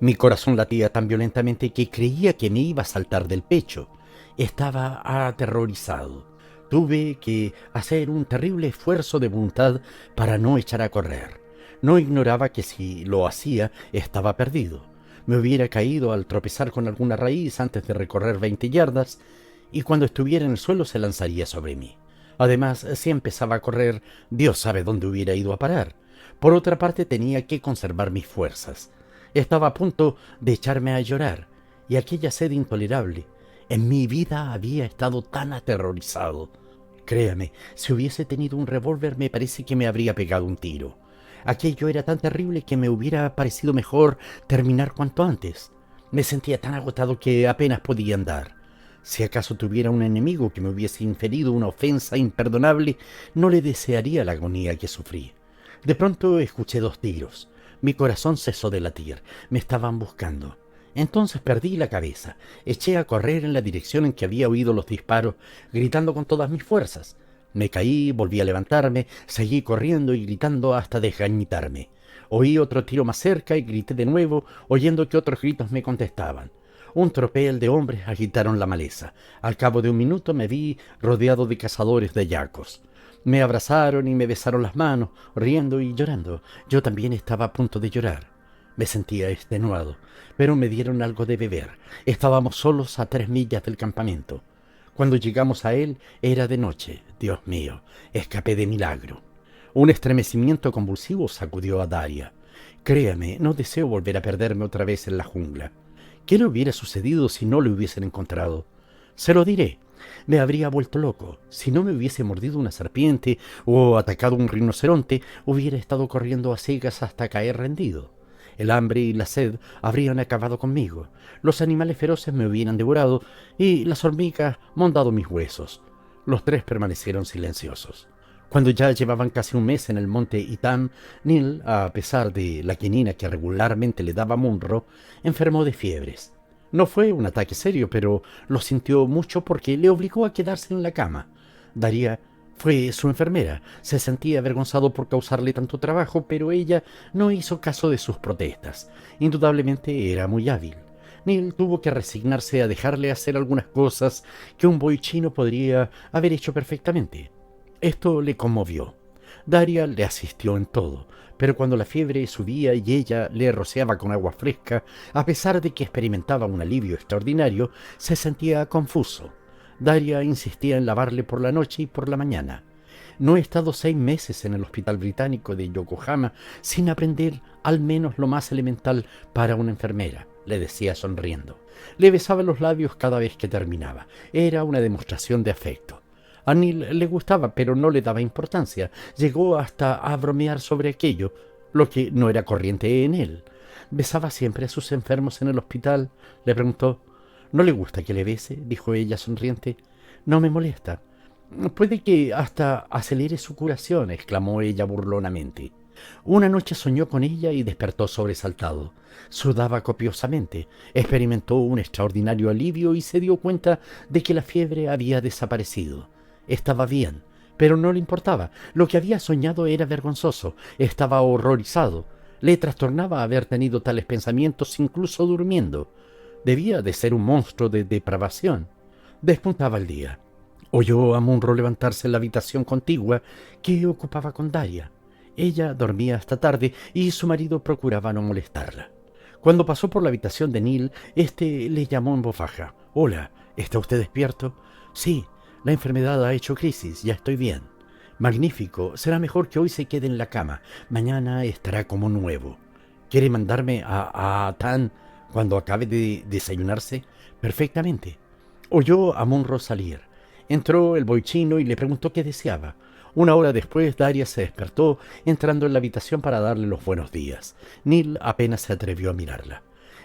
Mi corazón latía tan violentamente que creía que me iba a saltar del pecho. Estaba aterrorizado. Tuve que hacer un terrible esfuerzo de voluntad para no echar a correr. No ignoraba que si lo hacía estaba perdido. Me hubiera caído al tropezar con alguna raíz antes de recorrer 20 yardas y cuando estuviera en el suelo se lanzaría sobre mí. Además, si empezaba a correr, Dios sabe dónde hubiera ido a parar. Por otra parte, tenía que conservar mis fuerzas. Estaba a punto de echarme a llorar, y aquella sed intolerable. En mi vida había estado tan aterrorizado. Créame, si hubiese tenido un revólver me parece que me habría pegado un tiro. Aquello era tan terrible que me hubiera parecido mejor terminar cuanto antes. Me sentía tan agotado que apenas podía andar. Si acaso tuviera un enemigo que me hubiese inferido una ofensa imperdonable, no le desearía la agonía que sufrí. De pronto escuché 2 tiros. Mi corazón cesó de latir. Me estaban buscando. Entonces perdí la cabeza. Eché a correr en la dirección en que había oído los disparos, gritando con todas mis fuerzas. Me caí, volví a levantarme, seguí corriendo y gritando hasta desgañitarme. Oí otro tiro más cerca y grité de nuevo, oyendo que otros gritos me contestaban. Un tropel de hombres agitaron la maleza. Al cabo de un minuto me vi rodeado de cazadores de yacos. Me abrazaron y me besaron las manos, riendo y llorando. Yo también estaba a punto de llorar. Me sentía extenuado, pero me dieron algo de beber. Estábamos solos a 3 millas del campamento. Cuando llegamos a él era de noche. Dios mío, escapé de milagro. Un estremecimiento convulsivo sacudió a Daria. Créame, no deseo volver a perderme otra vez en la jungla. ¿Qué le hubiera sucedido si no le hubiesen encontrado? Se lo diré. Me habría vuelto loco. Si no me hubiese mordido una serpiente o atacado un rinoceronte, hubiera estado corriendo a ciegas hasta caer rendido. El hambre y la sed habrían acabado conmigo. Los animales feroces me hubieran devorado y las hormigas mondado mis huesos. Los 3 permanecieron silenciosos. Cuando ya llevaban casi un mes en el monte Itam, Neil, a pesar de la quinina que regularmente le daba Munro, enfermó de fiebres. No fue un ataque serio, pero lo sintió mucho porque le obligó a quedarse en la cama. Daria fue su enfermera. Se sentía avergonzado por causarle tanto trabajo, pero ella no hizo caso de sus protestas. Indudablemente era muy hábil. Neil tuvo que resignarse a dejarle hacer algunas cosas que un boy chino podría haber hecho perfectamente. Esto le conmovió. Daria le asistió en todo, pero cuando la fiebre subía y ella le rociaba con agua fresca, a pesar de que experimentaba un alivio extraordinario, se sentía confuso. Daria insistía en lavarle por la noche y por la mañana. No he estado 6 meses en el hospital británico de Yokohama sin aprender al menos lo más elemental para una enfermera, le decía sonriendo. Le besaba los labios cada vez que terminaba. Era una demostración de afecto. A Neil le gustaba, pero no le daba importancia. Llegó hasta a bromear sobre aquello, lo que no era corriente en él. ¿Besaba siempre a sus enfermos en el hospital?, le preguntó. «¿No le gusta que le bese?», dijo ella sonriente. «No me molesta». «Puede que hasta acelere su curación», exclamó ella burlonamente. Una noche soñó con ella y despertó sobresaltado. Sudaba copiosamente, experimentó un extraordinario alivio y se dio cuenta de que la fiebre había desaparecido. Estaba bien, pero no le importaba. Lo que había soñado era vergonzoso. Estaba horrorizado. Le trastornaba haber tenido tales pensamientos incluso durmiendo. Debía de ser un monstruo de depravación. Despuntaba el día. Oyó a Munro levantarse en la habitación contigua que ocupaba con Daria. Ella dormía hasta tarde y su marido procuraba no molestarla. Cuando pasó por la habitación de Neil, éste le llamó en voz baja. «Hola, ¿está usted despierto?» «Sí, la enfermedad ha hecho crisis, ya estoy bien». «Magnífico, será mejor que hoy se quede en la cama. Mañana estará como nuevo». «¿Quiere mandarme a Tan cuando acabe de desayunarse?» «Perfectamente». Oyó a Munro salir. Entró el boy chino y le preguntó qué deseaba. 1 hora después, Daria se despertó, entrando en la habitación para darle los buenos días. Neil apenas se atrevió a mirarla.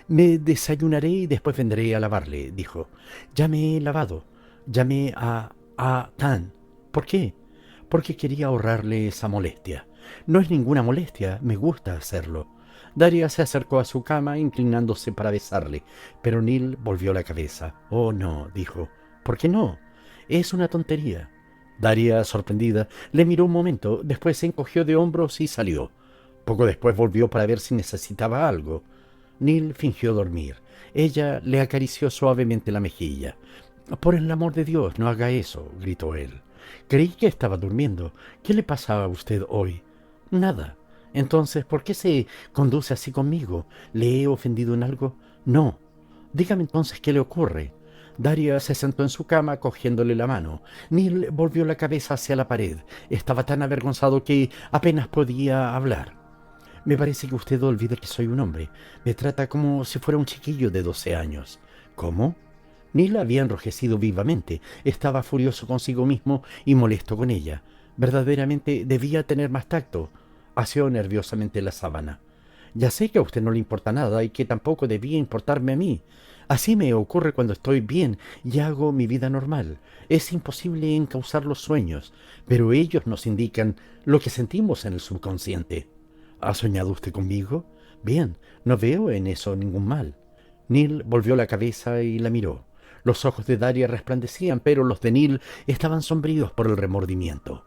«Me desayunaré y después vendré a lavarle», dijo. «Ya me he lavado. Llamé a Tan». «¿Por qué?» «Porque quería ahorrarle esa molestia». «No es ninguna molestia, me gusta hacerlo». Daria se acercó a su cama, inclinándose para besarle, pero Neil volvió la cabeza. «Oh, no», dijo. «¿Por qué no? Es una tontería». Daria, sorprendida, le miró un momento, después se encogió de hombros y salió. Poco después volvió para ver si necesitaba algo. Neil fingió dormir. Ella le acarició suavemente la mejilla. «Por el amor de Dios, no haga eso», gritó él. «Creí que estaba durmiendo. ¿Qué le pasa a usted hoy?» «Nada». «Entonces, ¿por qué se conduce así conmigo? ¿Le he ofendido en algo?» «No». «Dígame entonces qué le ocurre». Daria se sentó en su cama cogiéndole la mano. Neil volvió la cabeza hacia la pared. Estaba tan avergonzado que apenas podía hablar. «Me parece que usted olvida que soy un hombre. Me trata como si fuera un chiquillo de 12 años». «¿Cómo?» Neil había enrojecido vivamente. Estaba furioso consigo mismo y molesto con ella. Verdaderamente debía tener más tacto. Asió nerviosamente la sábana. Ya sé que a usted no le importa nada y que tampoco debía importarme a mí. Así me ocurre cuando estoy bien y hago mi vida normal. Es imposible encauzar los sueños, pero ellos nos indican lo que sentimos en el subconsciente. ¿Ha soñado usted conmigo? Bien, no veo en eso ningún mal. Neil volvió la cabeza y la miró. Los ojos de Daria resplandecían, pero los de Neil estaban sombríos por el remordimiento.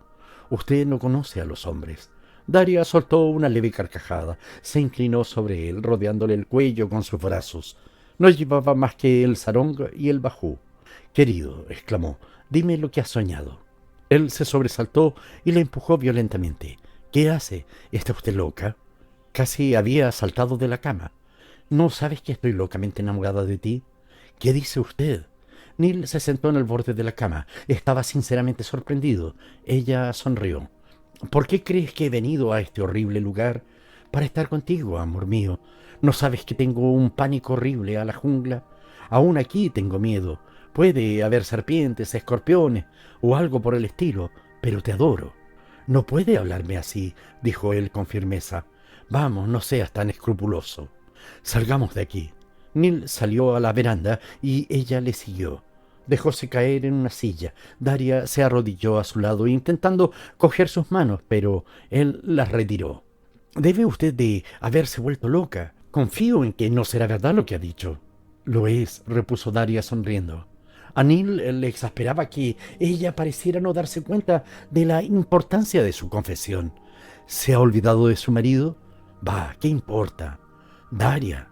Usted no conoce a los hombres. Daria soltó una leve carcajada. Se inclinó sobre él, rodeándole el cuello con sus brazos. No llevaba más que el sarong y el bajú. «Querido», exclamó, «dime lo que has soñado». Él se sobresaltó y la empujó violentamente. «¿Qué hace? ¿Está usted loca?» Casi había saltado de la cama. «¿No sabes que estoy locamente enamorada de ti?» «¿Qué dice usted?» Neil se sentó en el borde de la cama. Estaba sinceramente sorprendido. Ella sonrió. «¿Por qué crees que he venido a este horrible lugar?» «Para estar contigo, amor mío. ¿No sabes que tengo un pánico horrible a la jungla? Aún aquí tengo miedo. Puede haber serpientes, escorpiones o algo por el estilo, pero te adoro». «No puede hablarme así», dijo él con firmeza. «Vamos, no seas tan escrupuloso. Salgamos de aquí». Neil salió a la veranda y ella le siguió. Dejóse caer en una silla. Daria se arrodilló a su lado intentando coger sus manos, pero él las retiró. «Debe usted de haberse vuelto loca. Confío en que no será verdad lo que ha dicho». «Lo es», repuso Daria sonriendo. A Neil le exasperaba que ella pareciera no darse cuenta de la importancia de su confesión. ¿Se ha olvidado de su marido? «Bah, ¿qué importa?» «Daria,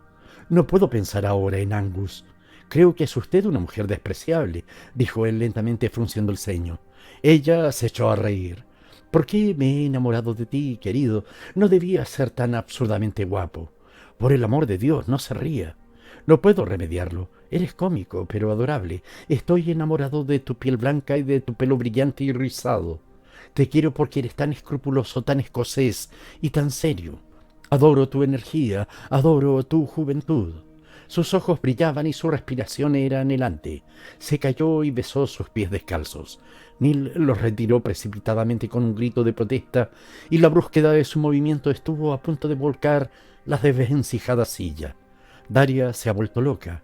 no puedo pensar ahora en Angus. Creo que es usted una mujer despreciable», dijo él lentamente frunciendo el ceño. Ella se echó a reír. «¿Por qué me he enamorado de ti, querido? No debía ser tan absurdamente guapo. Por el amor de Dios, no se ría. No puedo remediarlo. Eres cómico, pero adorable. Estoy enamorado de tu piel blanca y de tu pelo brillante y rizado. Te quiero porque eres tan escrupuloso, tan escocés y tan serio. Adoro tu energía, adoro tu juventud». Sus ojos brillaban y su respiración era anhelante. Se cayó y besó sus pies descalzos. Neil los retiró precipitadamente con un grito de protesta, y la brusquedad de su movimiento estuvo a punto de volcar la desvencijada silla. Daria se ha vuelto loca.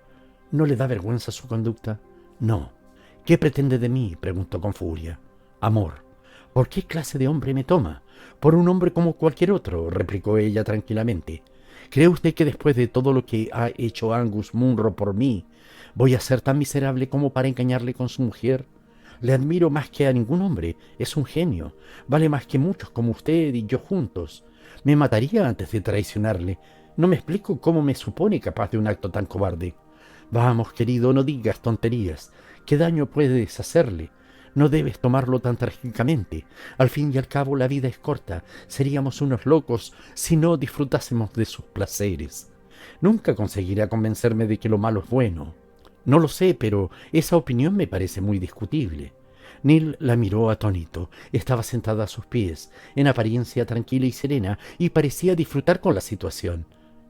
¿No le da vergüenza su conducta? No. ¿Qué pretende de mí?, preguntó con furia. Amor. ¿Por qué clase de hombre me toma? Por un hombre como cualquier otro, replicó ella tranquilamente. ¿Cree usted que después de todo lo que ha hecho Angus Munro por mí, voy a ser tan miserable como para engañarle con su mujer? Le admiro más que a ningún hombre. Es un genio. Vale más que muchos como usted y yo juntos. Me mataría antes de traicionarle. No me explico cómo me supone capaz de un acto tan cobarde. Vamos, querido, no digas tonterías. ¿Qué daño puedes hacerle? No debes tomarlo tan trágicamente. Al fin y al cabo la vida es corta. Seríamos unos locos si no disfrutásemos de sus placeres. Nunca conseguirá convencerme de que lo malo es bueno. No lo sé, pero esa opinión me parece muy discutible. Neil la miró atónito. Estaba sentada a sus pies, en apariencia tranquila y serena, y parecía disfrutar con la situación.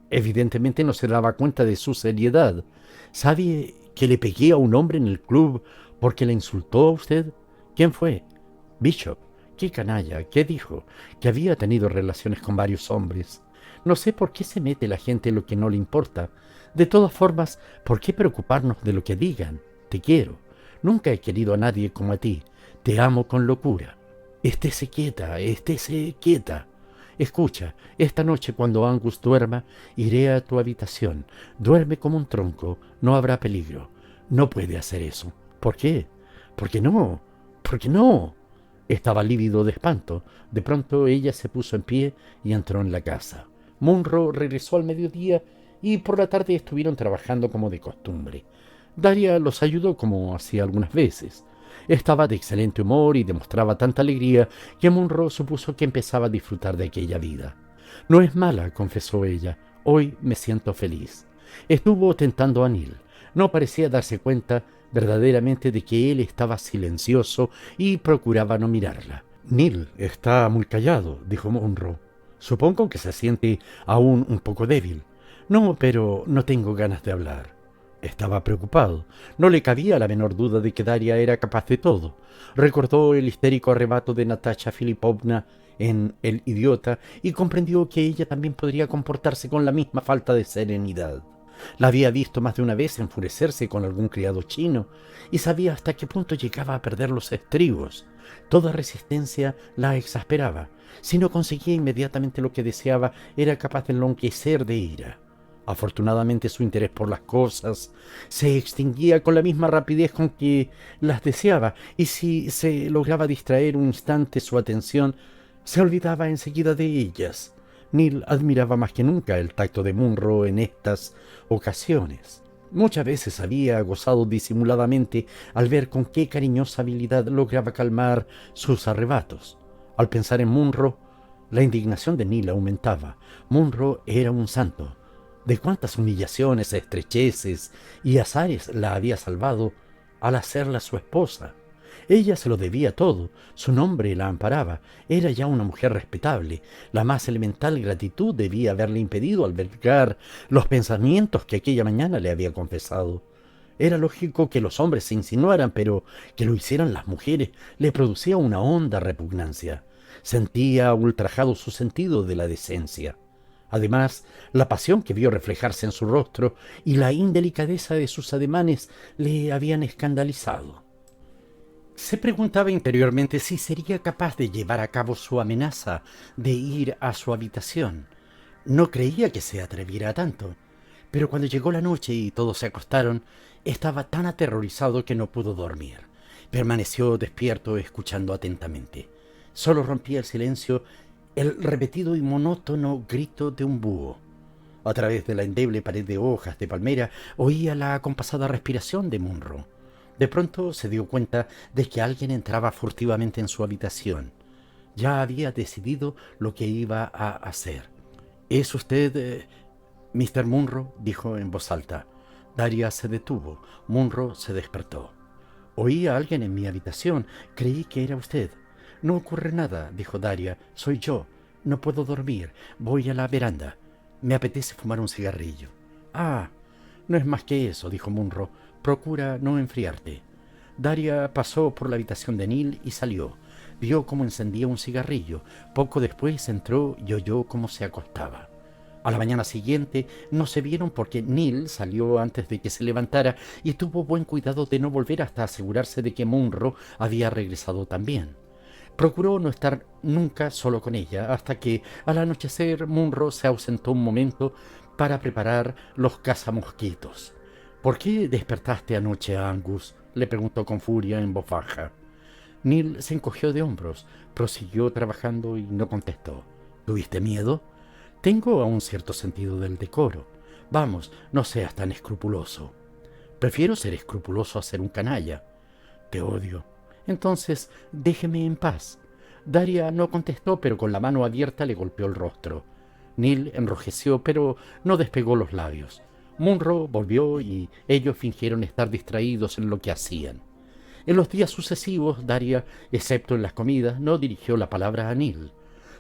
Evidentemente no se daba cuenta de su seriedad. ¿Sabe que le pegué a un hombre en el club porque le insultó a usted? ¿Quién fue? Bishop. Qué canalla. ¿Qué dijo? Que había tenido relaciones con varios hombres. No sé por qué se mete la gente en lo que no le importa. De todas formas, ¿por qué preocuparnos de lo que digan? Te quiero. Nunca he querido a nadie como a ti. Te amo con locura. Estése quieta. Escucha, esta noche cuando Angus duerma, iré a tu habitación. Duerme como un tronco, no habrá peligro. No puede hacer eso. ¿Por qué? ¿Por qué no? ¿Por qué no? Estaba lívido de espanto. De pronto ella se puso en pie y entró en la casa. Munro regresó al mediodía y por la tarde estuvieron trabajando como de costumbre. Daria los ayudó como hacía algunas veces. Estaba de excelente humor y demostraba tanta alegría que Munro supuso que empezaba a disfrutar de aquella vida. «No es mala», confesó ella. «Hoy me siento feliz». Estuvo tentando a Neil. No parecía darse cuenta verdaderamente de que él estaba silencioso y procuraba no mirarla. «Neil está muy callado», dijo Munro. «Supongo que se siente aún un poco débil». «No, pero no tengo ganas de hablar». Estaba preocupado. No le cabía la menor duda de que Daria era capaz de todo. Recordó el histérico arrebato de Natasha Filipovna en El idiota y comprendió que ella también podría comportarse con la misma falta de serenidad. La había visto más de una vez enfurecerse con algún criado chino y sabía hasta qué punto llegaba a perder los estribos. Toda resistencia la exasperaba. Si no conseguía inmediatamente lo que deseaba, era capaz de enloquecer de ira. Afortunadamente su interés por las cosas se extinguía con la misma rapidez con que las deseaba, y si se lograba distraer un instante su atención, se olvidaba enseguida de ellas. Neil admiraba más que nunca el tacto de Munro en estas ocasiones. Muchas veces había gozado disimuladamente al ver con qué cariñosa habilidad lograba calmar sus arrebatos. Al pensar en Munro, la indignación de Neil aumentaba. Munro era un santo. De cuántas humillaciones, estrecheces y azares la había salvado al hacerla su esposa. Ella se lo debía todo, su nombre la amparaba, era ya una mujer respetable. La más elemental gratitud debía haberle impedido albergar los pensamientos que aquella mañana le había confesado. Era lógico que los hombres se insinuaran, pero que lo hicieran las mujeres le producía una honda repugnancia. Sentía ultrajado su sentido de la decencia. Además, la pasión que vio reflejarse en su rostro y la indelicadeza de sus ademanes le habían escandalizado. Se preguntaba interiormente si sería capaz de llevar a cabo su amenaza de ir a su habitación. No creía que se atreviera a tanto, pero cuando llegó la noche y todos se acostaron, estaba tan aterrorizado que no pudo dormir. Permaneció despierto escuchando atentamente. Solo rompía el silencio el repetido y monótono grito de un búho. A través de la endeble pared de hojas de palmera oía la acompasada respiración de Munro. De pronto se dio cuenta de que alguien entraba furtivamente en su habitación. Ya había decidido lo que iba a hacer. «¿Es usted Mr. Munro?», dijo en voz alta. Daria se detuvo. Munro se despertó. «Oí a alguien en mi habitación. Creí que era usted». «No ocurre nada», dijo Daria. «Soy yo. No puedo dormir. Voy a la veranda. Me apetece fumar un cigarrillo». «Ah, no es más que eso», dijo Munro. «Procura no enfriarte». Daria pasó por la habitación de Neil y salió. Vio cómo encendía un cigarrillo. Poco después entró y oyó cómo se acostaba. A la mañana siguiente no se vieron porque Neil salió antes de que se levantara y tuvo buen cuidado de no volver hasta asegurarse de que Munro había regresado también. Procuró no estar nunca solo con ella, hasta que al anochecer Munro se ausentó un momento para preparar los cazamosquitos. «¿Por qué despertaste anoche, Angus?», le preguntó con furia en voz baja. Neil se encogió de hombros, prosiguió trabajando y no contestó. «¿Tuviste miedo?». «Tengo aún cierto sentido del decoro. Vamos, no seas tan escrupuloso». «Prefiero ser escrupuloso a ser un canalla». «Te odio». «Entonces, déjeme en paz». Daria no contestó, pero con la mano abierta le golpeó el rostro. Neil enrojeció, pero no despegó los labios. Munro volvió y ellos fingieron estar distraídos en lo que hacían. En los días sucesivos, Daria, excepto en las comidas, no dirigió la palabra a Neil.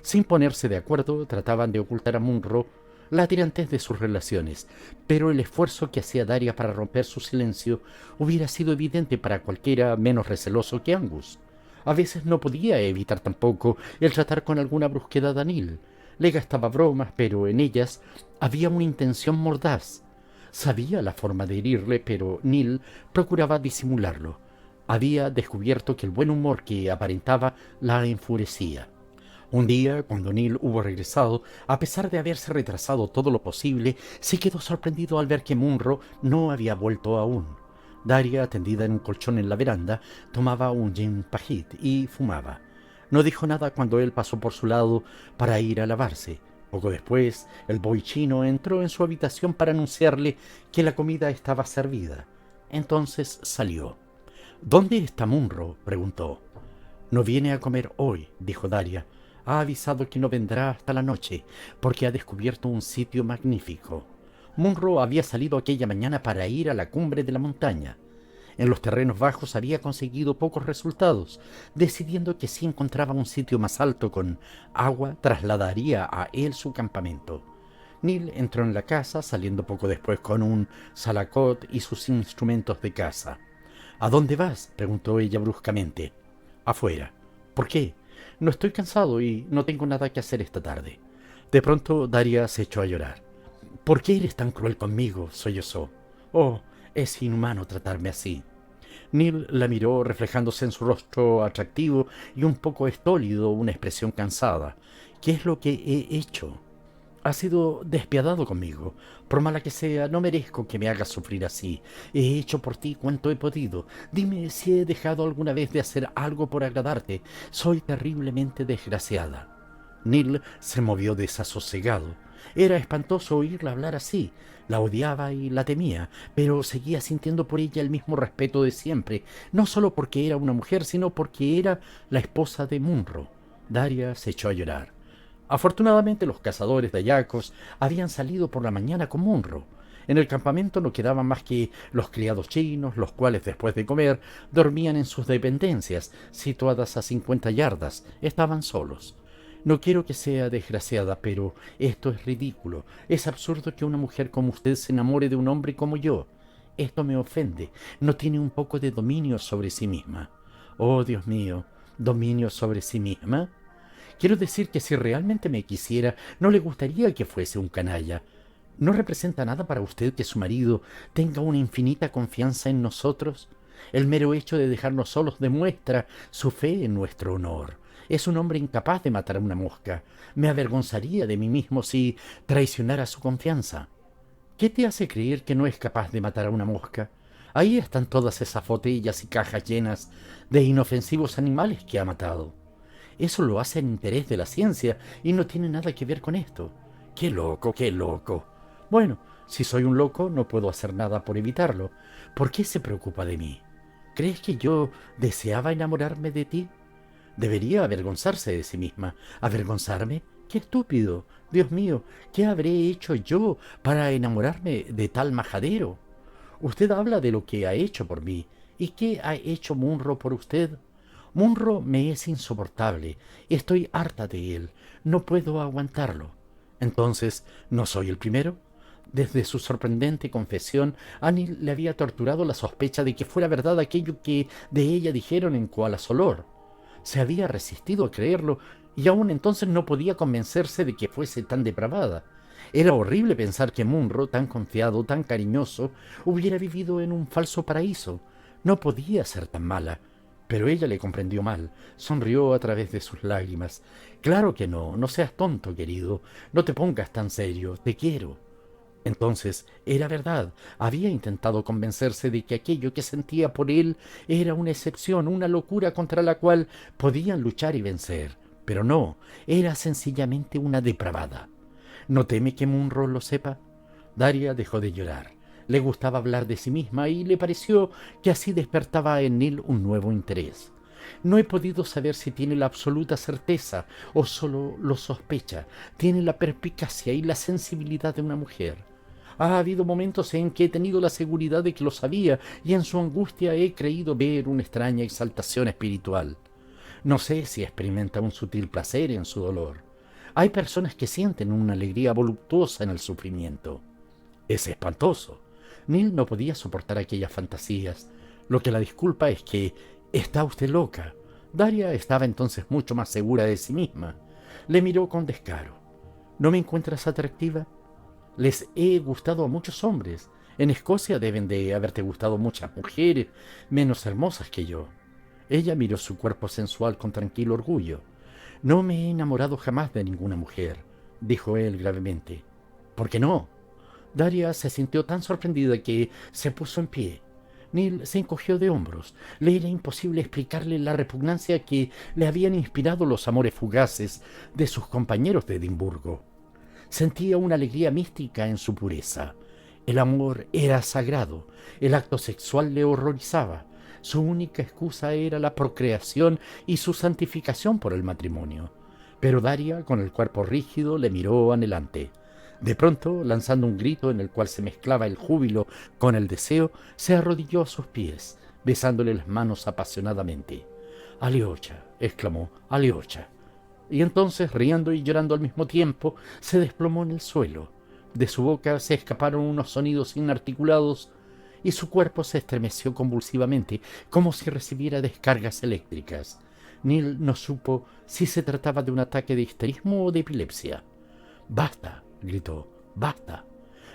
Sin ponerse de acuerdo, trataban de ocultar a Munro la tirantez de sus relaciones, pero el esfuerzo que hacía Daria para romper su silencio hubiera sido evidente para cualquiera menos receloso que Angus. A veces no podía evitar tampoco el tratar con alguna brusquedad a Neil. Le gastaba bromas, pero en ellas había una intención mordaz. Sabía la forma de herirle, pero Neil procuraba disimularlo. Había descubierto que el buen humor que aparentaba la enfurecía. Un día, cuando Neil hubo regresado, a pesar de haberse retrasado todo lo posible, se quedó sorprendido al ver que Munro no había vuelto aún. Daria, tendida en un colchón en la veranda, tomaba un gin pajit y fumaba. No dijo nada cuando él pasó por su lado para ir a lavarse. Poco después, el boy chino entró en su habitación para anunciarle que la comida estaba servida. Entonces salió. «¿Dónde está Munro?», preguntó. «No viene a comer hoy», dijo Daria. «Ha avisado que no vendrá hasta la noche, porque ha descubierto un sitio magnífico». Munro había salido aquella mañana para ir a la cumbre de la montaña. En los terrenos bajos había conseguido pocos resultados. Decidiendo que si encontraba un sitio más alto con agua, trasladaría a él su campamento. Neil entró en la casa, saliendo poco después con un salacot y sus instrumentos de caza. —¿A dónde vas? —preguntó ella bruscamente. —Afuera. —¿Por qué? —No estoy cansado y no tengo nada que hacer esta tarde. De pronto Daria se echó a llorar. —¿Por qué eres tan cruel conmigo? —sollozó. —Oh, es inhumano tratarme así. Neil la miró, reflejándose en su rostro atractivo y un poco estólido una expresión cansada. —¿Qué es lo que he hecho? —Has sido despiadado conmigo. Por mala que sea, no merezco que me hagas sufrir así. He hecho por ti cuanto he podido. Dime si he dejado alguna vez de hacer algo por agradarte. Soy terriblemente desgraciada. Neil se movió desasosegado. Era espantoso oírla hablar así. La odiaba y la temía, pero seguía sintiendo por ella el mismo respeto de siempre, no solo porque era una mujer, sino porque era la esposa de Munro. Daria se echó a llorar. Afortunadamente los cazadores de hallacos habían salido por la mañana con Munro. En el campamento no quedaban más que los criados chinos, los cuales después de comer dormían en sus dependencias, situadas a 50 yardas. Estaban solos. No quiero que sea desgraciada, pero esto es ridículo. Es absurdo que una mujer como usted se enamore de un hombre como yo. Esto me ofende. No tiene un poco de dominio sobre sí misma. Oh, Dios mío, ¿dominio sobre sí misma? Quiero decir que si realmente me quisiera, no le gustaría que fuese un canalla. ¿No representa nada para usted que su marido tenga una infinita confianza en nosotros? El mero hecho de dejarnos solos demuestra su fe en nuestro honor. Es un hombre incapaz de matar a una mosca. Me avergonzaría de mí mismo si traicionara su confianza. ¿Qué te hace creer que no es capaz de matar a una mosca? Ahí están todas esas botellas y cajas llenas de inofensivos animales que ha matado. Eso lo hace en interés de la ciencia y no tiene nada que ver con esto. ¡Qué loco, qué loco! Bueno, si soy un loco, no puedo hacer nada por evitarlo. ¿Por qué se preocupa de mí? ¿Crees que yo deseaba enamorarme de ti? Debería avergonzarse de sí misma. ¿Avergonzarme? ¡Qué estúpido! Dios mío, ¿qué habré hecho yo para enamorarme de tal majadero? Usted habla de lo que ha hecho por mí. ¿Y qué ha hecho Munro por usted? Munro me es insoportable. Estoy harta de él. No puedo aguantarlo. Entonces, ¿no soy el primero? Desde su sorprendente confesión, Annie le había torturado la sospecha de que fuera verdad aquello que de ella dijeron en Kuala Solor. Se había resistido a creerlo y aún entonces no podía convencerse de que fuese tan depravada. Era horrible pensar que Munro, tan confiado, tan cariñoso, hubiera vivido en un falso paraíso. No podía ser tan mala. Pero ella le comprendió mal. Sonrió a través de sus lágrimas. Claro que no, no seas tonto, querido. No te pongas tan serio. Te quiero. Entonces, era verdad. Había intentado convencerse de que aquello que sentía por él era una excepción, una locura contra la cual podían luchar y vencer. Pero no, era sencillamente una depravada. ¿No teme que Munro lo sepa? Daria dejó de llorar. Le gustaba hablar de sí misma y le pareció que así despertaba en Neil un nuevo interés. No he podido saber si tiene la absoluta certeza o solo lo sospecha. Tiene la perspicacia y la sensibilidad de una mujer. Ha habido momentos en que he tenido la seguridad de que lo sabía y en su angustia he creído ver una extraña exaltación espiritual. No sé si experimenta un sutil placer en su dolor. Hay personas que sienten una alegría voluptuosa en el sufrimiento. Es espantoso. Neil no podía soportar aquellas fantasías. Lo que la disculpa es que está usted loca. Daria estaba entonces mucho más segura de sí misma. Le miró con descaro. ¿No me encuentras atractiva? Les he gustado a muchos hombres. En Escocia deben de haberte gustado muchas mujeres menos hermosas que yo. Ella miró su cuerpo sensual con tranquilo orgullo. No me he enamorado jamás de ninguna mujer, dijo él gravemente. ¿Por qué no? Daria se sintió tan sorprendida que se puso en pie. Neil se encogió de hombros. Le era imposible explicarle la repugnancia que le habían inspirado los amores fugaces de sus compañeros de Edimburgo. Sentía una alegría mística en su pureza. El amor era sagrado. El acto sexual le horrorizaba. Su única excusa era la procreación y su santificación por el matrimonio. Pero Daria, con el cuerpo rígido, le miró anhelante. De pronto, lanzando un grito en el cual se mezclaba el júbilo con el deseo, se arrodilló a sus pies, besándole las manos apasionadamente. «Aliocha», exclamó, «Aliocha». Y entonces, riendo y llorando al mismo tiempo, se desplomó en el suelo. De su boca se escaparon unos sonidos inarticulados y su cuerpo se estremeció convulsivamente, como si recibiera descargas eléctricas. Neil no supo si se trataba de un ataque de histerismo o de epilepsia. «¡Basta!», gritó. «¡Basta!».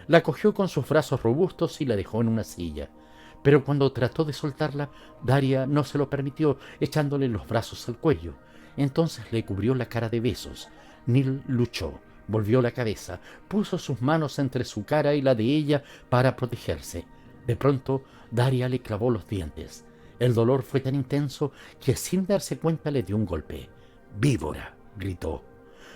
La cogió con sus brazos robustos y la dejó en una silla. Pero cuando trató de soltarla, Daria no se lo permitió, echándole los brazos al cuello. Entonces le cubrió la cara de besos. Neil luchó, volvió la cabeza, puso sus manos entre su cara y la de ella para protegerse. De pronto, Daria le clavó los dientes. El dolor fue tan intenso que sin darse cuenta le dio un golpe. «¡Víbora!», gritó.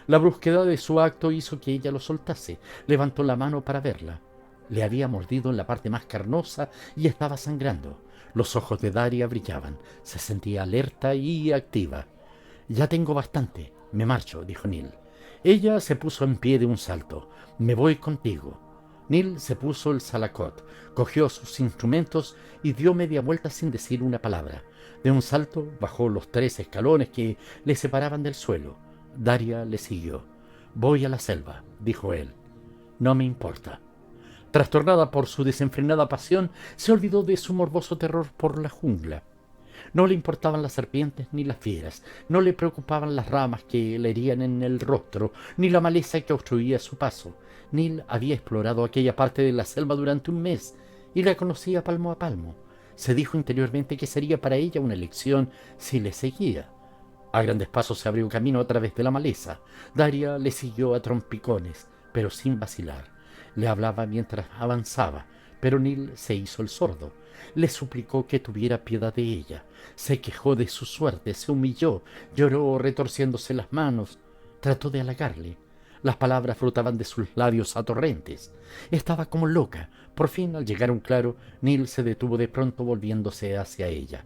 La brusquedad de su acto hizo que ella lo soltase. Levantó la mano para verla. Le había mordido en la parte más carnosa y estaba sangrando. Los ojos de Daria brillaban. Se sentía alerta y activa. «Ya tengo bastante. Me marcho», dijo Neil. Ella se puso en pie de un salto. «Me voy contigo». Neil se puso el salacot, cogió sus instrumentos y dio media vuelta sin decir una palabra. De un salto bajó los 3 escalones que le separaban del suelo. Daria le siguió. «Voy a la selva», dijo él. «No me importa». Trastornada por su desenfrenada pasión, se olvidó de su morboso terror por la jungla. No le importaban las serpientes ni las fieras, no le preocupaban las ramas que le herían en el rostro, ni la maleza que obstruía su paso. Neil había explorado aquella parte de la selva durante un mes y la conocía palmo a palmo. Se dijo interiormente que sería para ella una elección si le seguía. A grandes pasos se abrió camino a través de la maleza. Daria le siguió a trompicones, pero sin vacilar. Le hablaba mientras avanzaba, pero Neil se hizo el sordo. Le suplicó que tuviera piedad de ella. Se quejó de su suerte, se humilló, lloró retorciéndose las manos. Trató de halagarle. Las palabras brotaban de sus labios a torrentes. Estaba como loca. Por fin, al llegar a un claro, Neil se detuvo de pronto volviéndose hacia ella.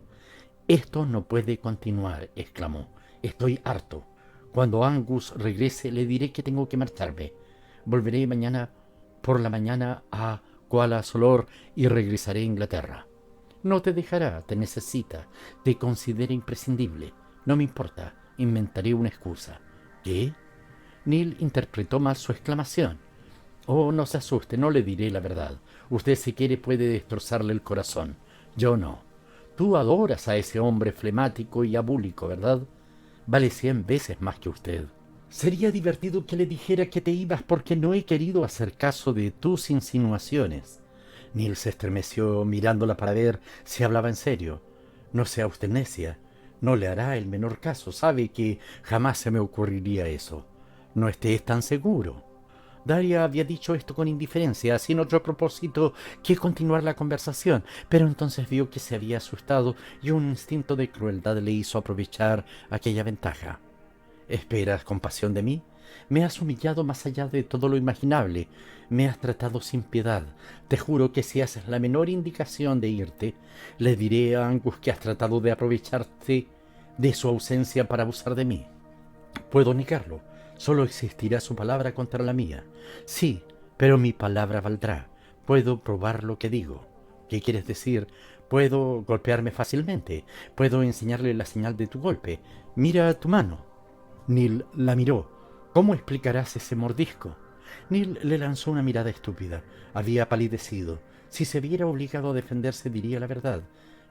«Esto no puede continuar», exclamó. «Estoy harto. Cuando Angus regrese le diré que tengo que marcharme. Volveré mañana por la mañana a Kuala Solor y regresaré a Inglaterra». «No te dejará, te necesita, te considera imprescindible. No me importa, inventaré una excusa». «¿Qué?». Neil interpretó mal su exclamación. «Oh, no se asuste, no le diré la verdad. Usted si quiere puede destrozarle el corazón. Yo no. Tú adoras a ese hombre flemático y abúlico, ¿verdad? Vale 100 veces más que usted. Sería divertido que le dijera que te ibas porque no he querido hacer caso de tus insinuaciones». Neil se estremeció mirándola para ver si hablaba en serio. «No sea usted necia. No le hará el menor caso. Sabe que jamás se me ocurriría eso». «No estés tan seguro». Daria había dicho esto con indiferencia, sin otro propósito que continuar la conversación, pero entonces vio que se había asustado y un instinto de crueldad le hizo aprovechar aquella ventaja. «¿Esperas compasión de mí? Me has humillado más allá de todo lo imaginable. Me has tratado sin piedad. Te juro que si haces la menor indicación de irte, le diré a Angus que has tratado de aprovecharte de su ausencia para abusar de mí. Puedo negarlo. Solo existirá su palabra contra la mía. Sí, pero mi palabra valdrá. Puedo probar lo que digo». «¿Qué quieres decir?» «Puedo golpearme fácilmente. Puedo enseñarle la señal de tu golpe. Mira tu mano». Neil la miró. «¿Cómo explicarás ese mordisco?». Neil le lanzó una mirada estúpida. Había palidecido. Si se viera obligado a defenderse diría la verdad.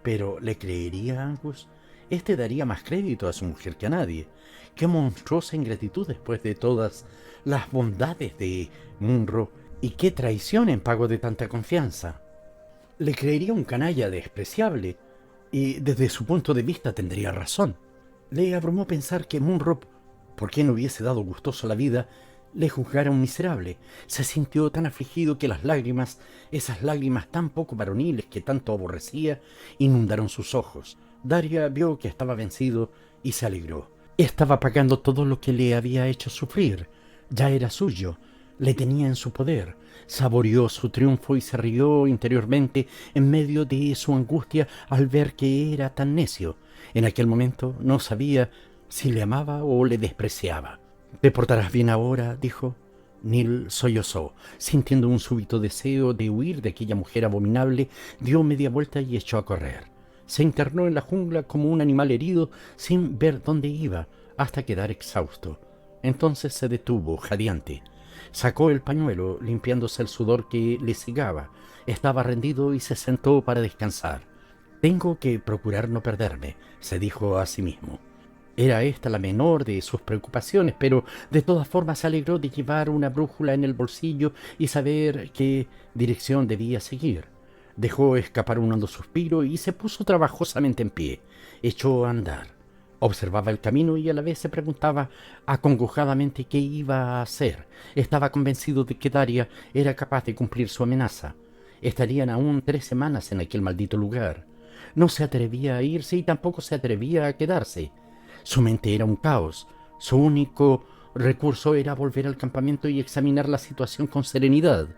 Pero ¿le creería a Angus? Este daría más crédito a su mujer que a nadie. Qué monstruosa ingratitud después de todas las bondades de Munro, y qué traición en pago de tanta confianza. Le creería un canalla despreciable, y desde su punto de vista tendría razón. Le abrumó pensar que Munro, por quien hubiese dado gustoso la vida, le juzgara un miserable. Se sintió tan afligido que las lágrimas, esas lágrimas tan poco varoniles que tanto aborrecía, inundaron sus ojos. Daria vio que estaba vencido y se alegró. Estaba pagando todo lo que le había hecho sufrir. Ya era suyo. Le tenía en su poder. Saboreó su triunfo y se rió interiormente en medio de su angustia al ver que era tan necio. En aquel momento no sabía si le amaba o le despreciaba. «¿Te portarás bien ahora?», dijo. Neil sollozó. Sintiendo un súbito deseo de huir de aquella mujer abominable, dio media vuelta y echó a correr. Se internó en la jungla como un animal herido sin ver dónde iba, hasta quedar exhausto. Entonces se detuvo, jadeante. Sacó el pañuelo, limpiándose el sudor que le cegaba. Estaba rendido y se sentó para descansar. Tengo que procurar no perderme, se dijo a sí mismo. Era esta la menor de sus preocupaciones, pero de todas formas se alegró de llevar una brújula en el bolsillo y saber qué dirección debía seguir. Dejó escapar un hondo suspiro y se puso trabajosamente en pie. Echó a andar. Observaba el camino y a la vez se preguntaba acongojadamente qué iba a hacer. Estaba convencido de que Daria era capaz de cumplir su amenaza. Estarían aún 3 semanas en aquel maldito lugar. No se atrevía a irse y tampoco se atrevía a quedarse. Su mente era un caos. Su único recurso era volver al campamento y examinar la situación con serenidad.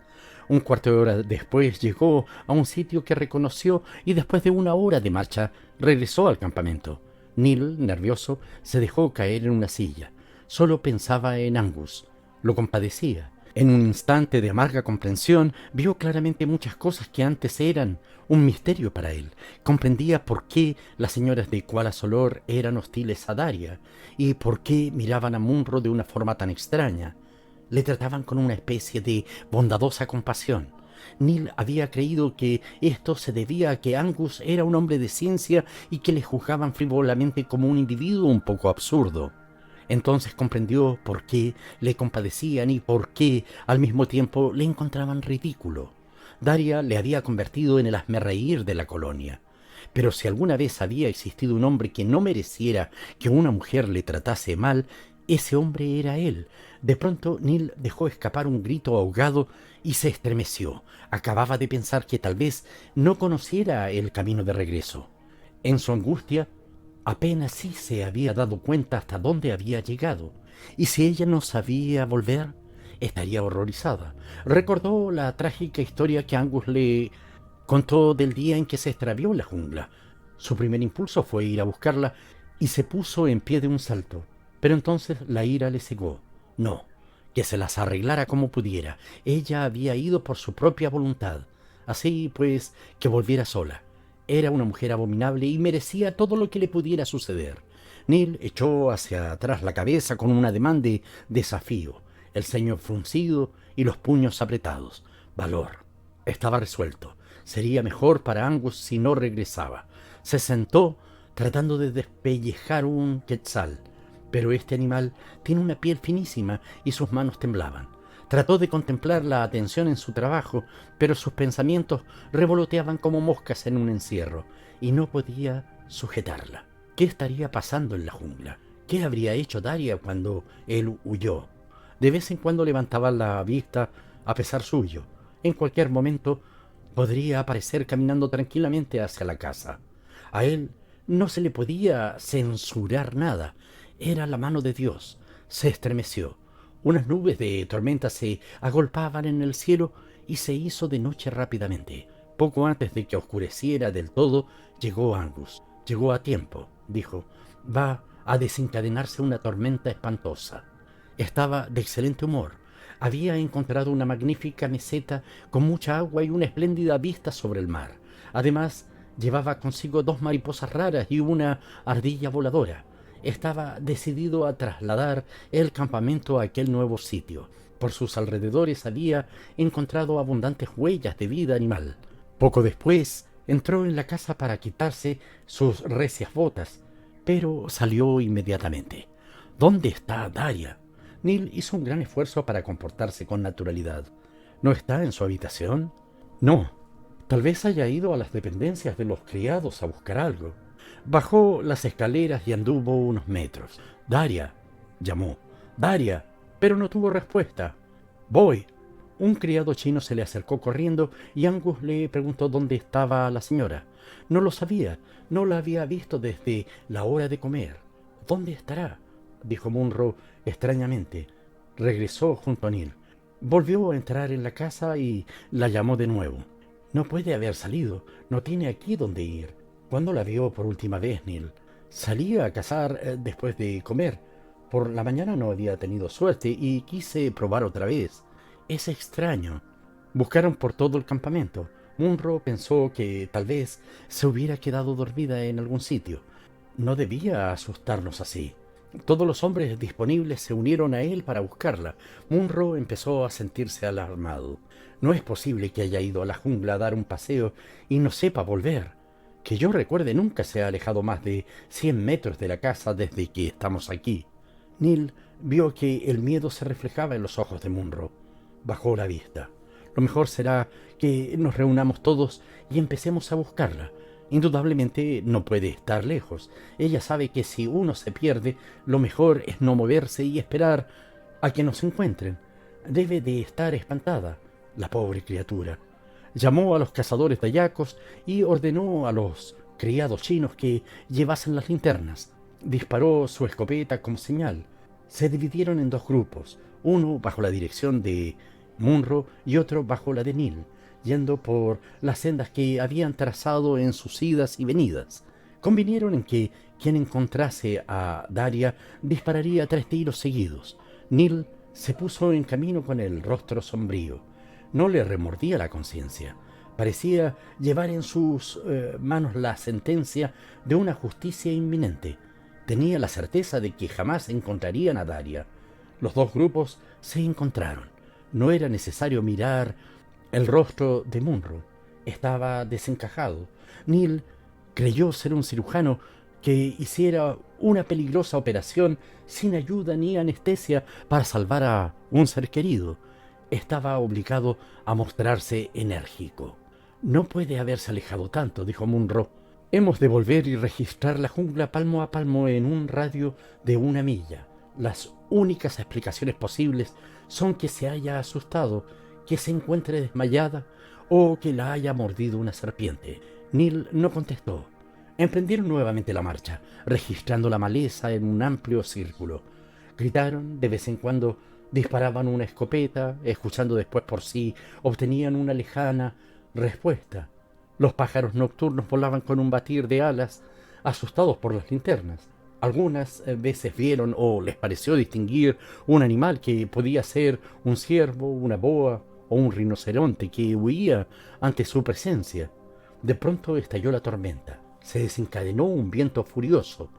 Un cuarto de hora después llegó a un sitio que reconoció y después de 1 hora de marcha regresó al campamento. Neil, nervioso, se dejó caer en una silla. Solo pensaba en Angus. Lo compadecía. En un instante de amarga comprensión, vio claramente muchas cosas que antes eran un misterio para él. Comprendía por qué las señoras de Kuala Solor eran hostiles a Daria y por qué miraban a Munro de una forma tan extraña. Le trataban con una especie de bondadosa compasión. Neil había creído que esto se debía a que Angus era un hombre de ciencia y que le juzgaban frívolamente como un individuo un poco absurdo. Entonces comprendió por qué le compadecían y por qué al mismo tiempo le encontraban ridículo. Daria le había convertido en el hazmerreír de la colonia. Pero si alguna vez había existido un hombre que no mereciera que una mujer le tratase mal, ese hombre era él. De pronto Neil dejó escapar un grito ahogado y se estremeció. Acababa de pensar que tal vez no conociera el camino de regreso. En su angustia, apenas sí se había dado cuenta hasta dónde había llegado. Y si ella no sabía volver, estaría horrorizada. Recordó la trágica historia que Angus le contó del día en que se extravió en la jungla. Su primer impulso fue ir a buscarla y se puso en pie de un salto. Pero entonces la ira le cegó. No, que se las arreglara como pudiera. Ella había ido por su propia voluntad. Así pues, que volviera sola. Era una mujer abominable y merecía todo lo que le pudiera suceder. Neil echó hacia atrás la cabeza con un ademán de desafío, el ceño fruncido y los puños apretados. Valor. Estaba resuelto. Sería mejor para Angus si no regresaba. Se sentó tratando de despellejar un quetzal, pero este animal tiene una piel finísima y sus manos temblaban. Trató de contemplar la atención en su trabajo, pero sus pensamientos revoloteaban como moscas en un encierro, y no podía sujetarla. ¿Qué estaría pasando en la jungla? ¿Qué habría hecho Daria cuando él huyó? De vez en cuando levantaba la vista a pesar suyo. En cualquier momento podría aparecer caminando tranquilamente hacia la casa. A él no se le podía censurar nada. Era la mano de Dios. Se estremeció. Unas nubes de tormenta se agolpaban en el cielo y se hizo de noche rápidamente. Poco antes de que oscureciera del todo, llegó Angus. Llegó a tiempo, dijo. Va a desencadenarse una tormenta espantosa. Estaba de excelente humor. Había encontrado una magnífica meseta con mucha agua y una espléndida vista sobre el mar. Además, llevaba consigo 2 mariposas raras y una ardilla voladora. Estaba decidido a trasladar el campamento a aquel nuevo sitio. Por sus alrededores había encontrado abundantes huellas de vida animal. Poco después entró en la casa para quitarse sus recias botas, pero salió inmediatamente. ¿Dónde está Daria? Neil hizo un gran esfuerzo para comportarse con naturalidad. ¿No está en su habitación? No. Tal vez haya ido a las dependencias de los criados a buscar algo. Bajó las escaleras y anduvo unos metros. «Daria», llamó. «Daria», pero no tuvo respuesta. «Voy». Un criado chino se le acercó corriendo y Angus le preguntó dónde estaba la señora. No lo sabía, no la había visto desde la hora de comer. «¿Dónde estará?», dijo Munro extrañamente. Regresó junto a Neil. Volvió a entrar en la casa y la llamó de nuevo. «No puede haber salido, no tiene aquí dónde ir». ¿Cuándo la vio por última vez, Neil? Salía a cazar después de comer. Por la mañana no había tenido suerte y quise probar otra vez. Es extraño. Buscaron por todo el campamento. Munro pensó que tal vez se hubiera quedado dormida en algún sitio. No debía asustarnos así. Todos los hombres disponibles se unieron a él para buscarla. Munro empezó a sentirse alarmado. No es posible que haya ido a la jungla a dar un paseo y no sepa volver. Que yo recuerde, nunca se ha alejado más de 100 metros de la casa desde que estamos aquí. Neil vio que el miedo se reflejaba en los ojos de Munro. Bajó la vista. Lo mejor será que nos reunamos todos y empecemos a buscarla. Indudablemente no puede estar lejos. Ella sabe que si uno se pierde, lo mejor es no moverse y esperar a que nos encuentren. Debe de estar espantada, la pobre criatura. Llamó a los cazadores de hallacos y ordenó a los criados chinos que llevasen las linternas. Disparó su escopeta como señal. Se dividieron en dos grupos, uno bajo la dirección de Munro y otro bajo la de Neil, yendo por las sendas que habían trazado en sus idas y venidas. Convinieron en que quien encontrase a Daria dispararía 3 tiros seguidos. Neil se puso en camino con el rostro sombrío. No le remordía la conciencia. Parecía llevar en sus manos la sentencia de una justicia inminente. Tenía la certeza de que jamás encontrarían a Daria. Los dos grupos se encontraron. No era necesario mirar el rostro de Munro. Estaba desencajado. Neil creyó ser un cirujano que hiciera una peligrosa operación sin ayuda ni anestesia para salvar a un ser querido. Estaba obligado a mostrarse enérgico. No puede haberse alejado tanto, dijo Munro. Hemos de volver y registrar la jungla palmo a palmo en un radio de 1 milla. Las únicas explicaciones posibles son que se haya asustado, que se encuentre desmayada o que la haya mordido una serpiente. Neil no contestó. Emprendieron nuevamente la marcha, registrando la maleza en un amplio círculo. Gritaron, de vez en cuando disparaban una escopeta, escuchando después por sí, obtenían una lejana respuesta. Los pájaros nocturnos volaban con un batir de alas, asustados por las linternas. Algunas veces vieron o les pareció distinguir un animal que podía ser un ciervo, una boa o un rinoceronte que huía ante su presencia. De pronto estalló la tormenta. Se desencadenó un viento furioso.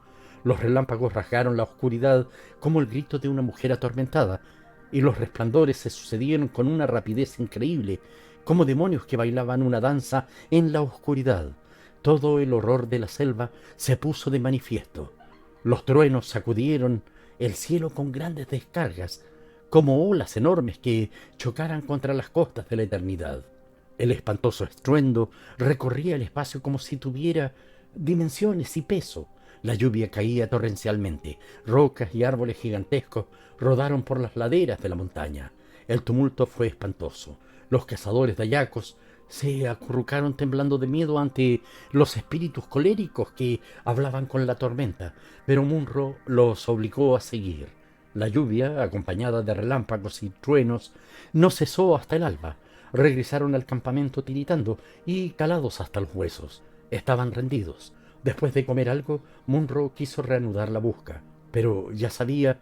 Los relámpagos rasgaron la oscuridad como el grito de una mujer atormentada, y los resplandores se sucedieron con una rapidez increíble, como demonios que bailaban una danza en la oscuridad. Todo el horror de la selva se puso de manifiesto. Los truenos sacudieron el cielo con grandes descargas, como olas enormes que chocaran contra las costas de la eternidad. El espantoso estruendo recorría el espacio como si tuviera dimensiones y peso. La lluvia caía torrencialmente. Rocas y árboles gigantescos rodaron por las laderas de la montaña. El tumulto fue espantoso. Los cazadores de hallacos se acurrucaron temblando de miedo ante los espíritus coléricos que hablaban con la tormenta, pero Munro los obligó a seguir. La lluvia, acompañada de relámpagos y truenos, no cesó hasta el alba. Regresaron al campamento tiritando y calados hasta los huesos. Estaban rendidos. Después de comer algo, Munro quiso reanudar la busca, pero ya sabía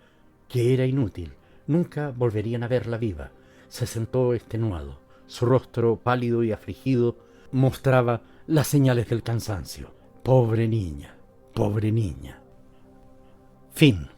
que era inútil. Nunca volverían a verla viva. Se sentó extenuado. Su rostro, pálido y afligido, mostraba las señales del cansancio. Pobre niña, pobre niña. Fin.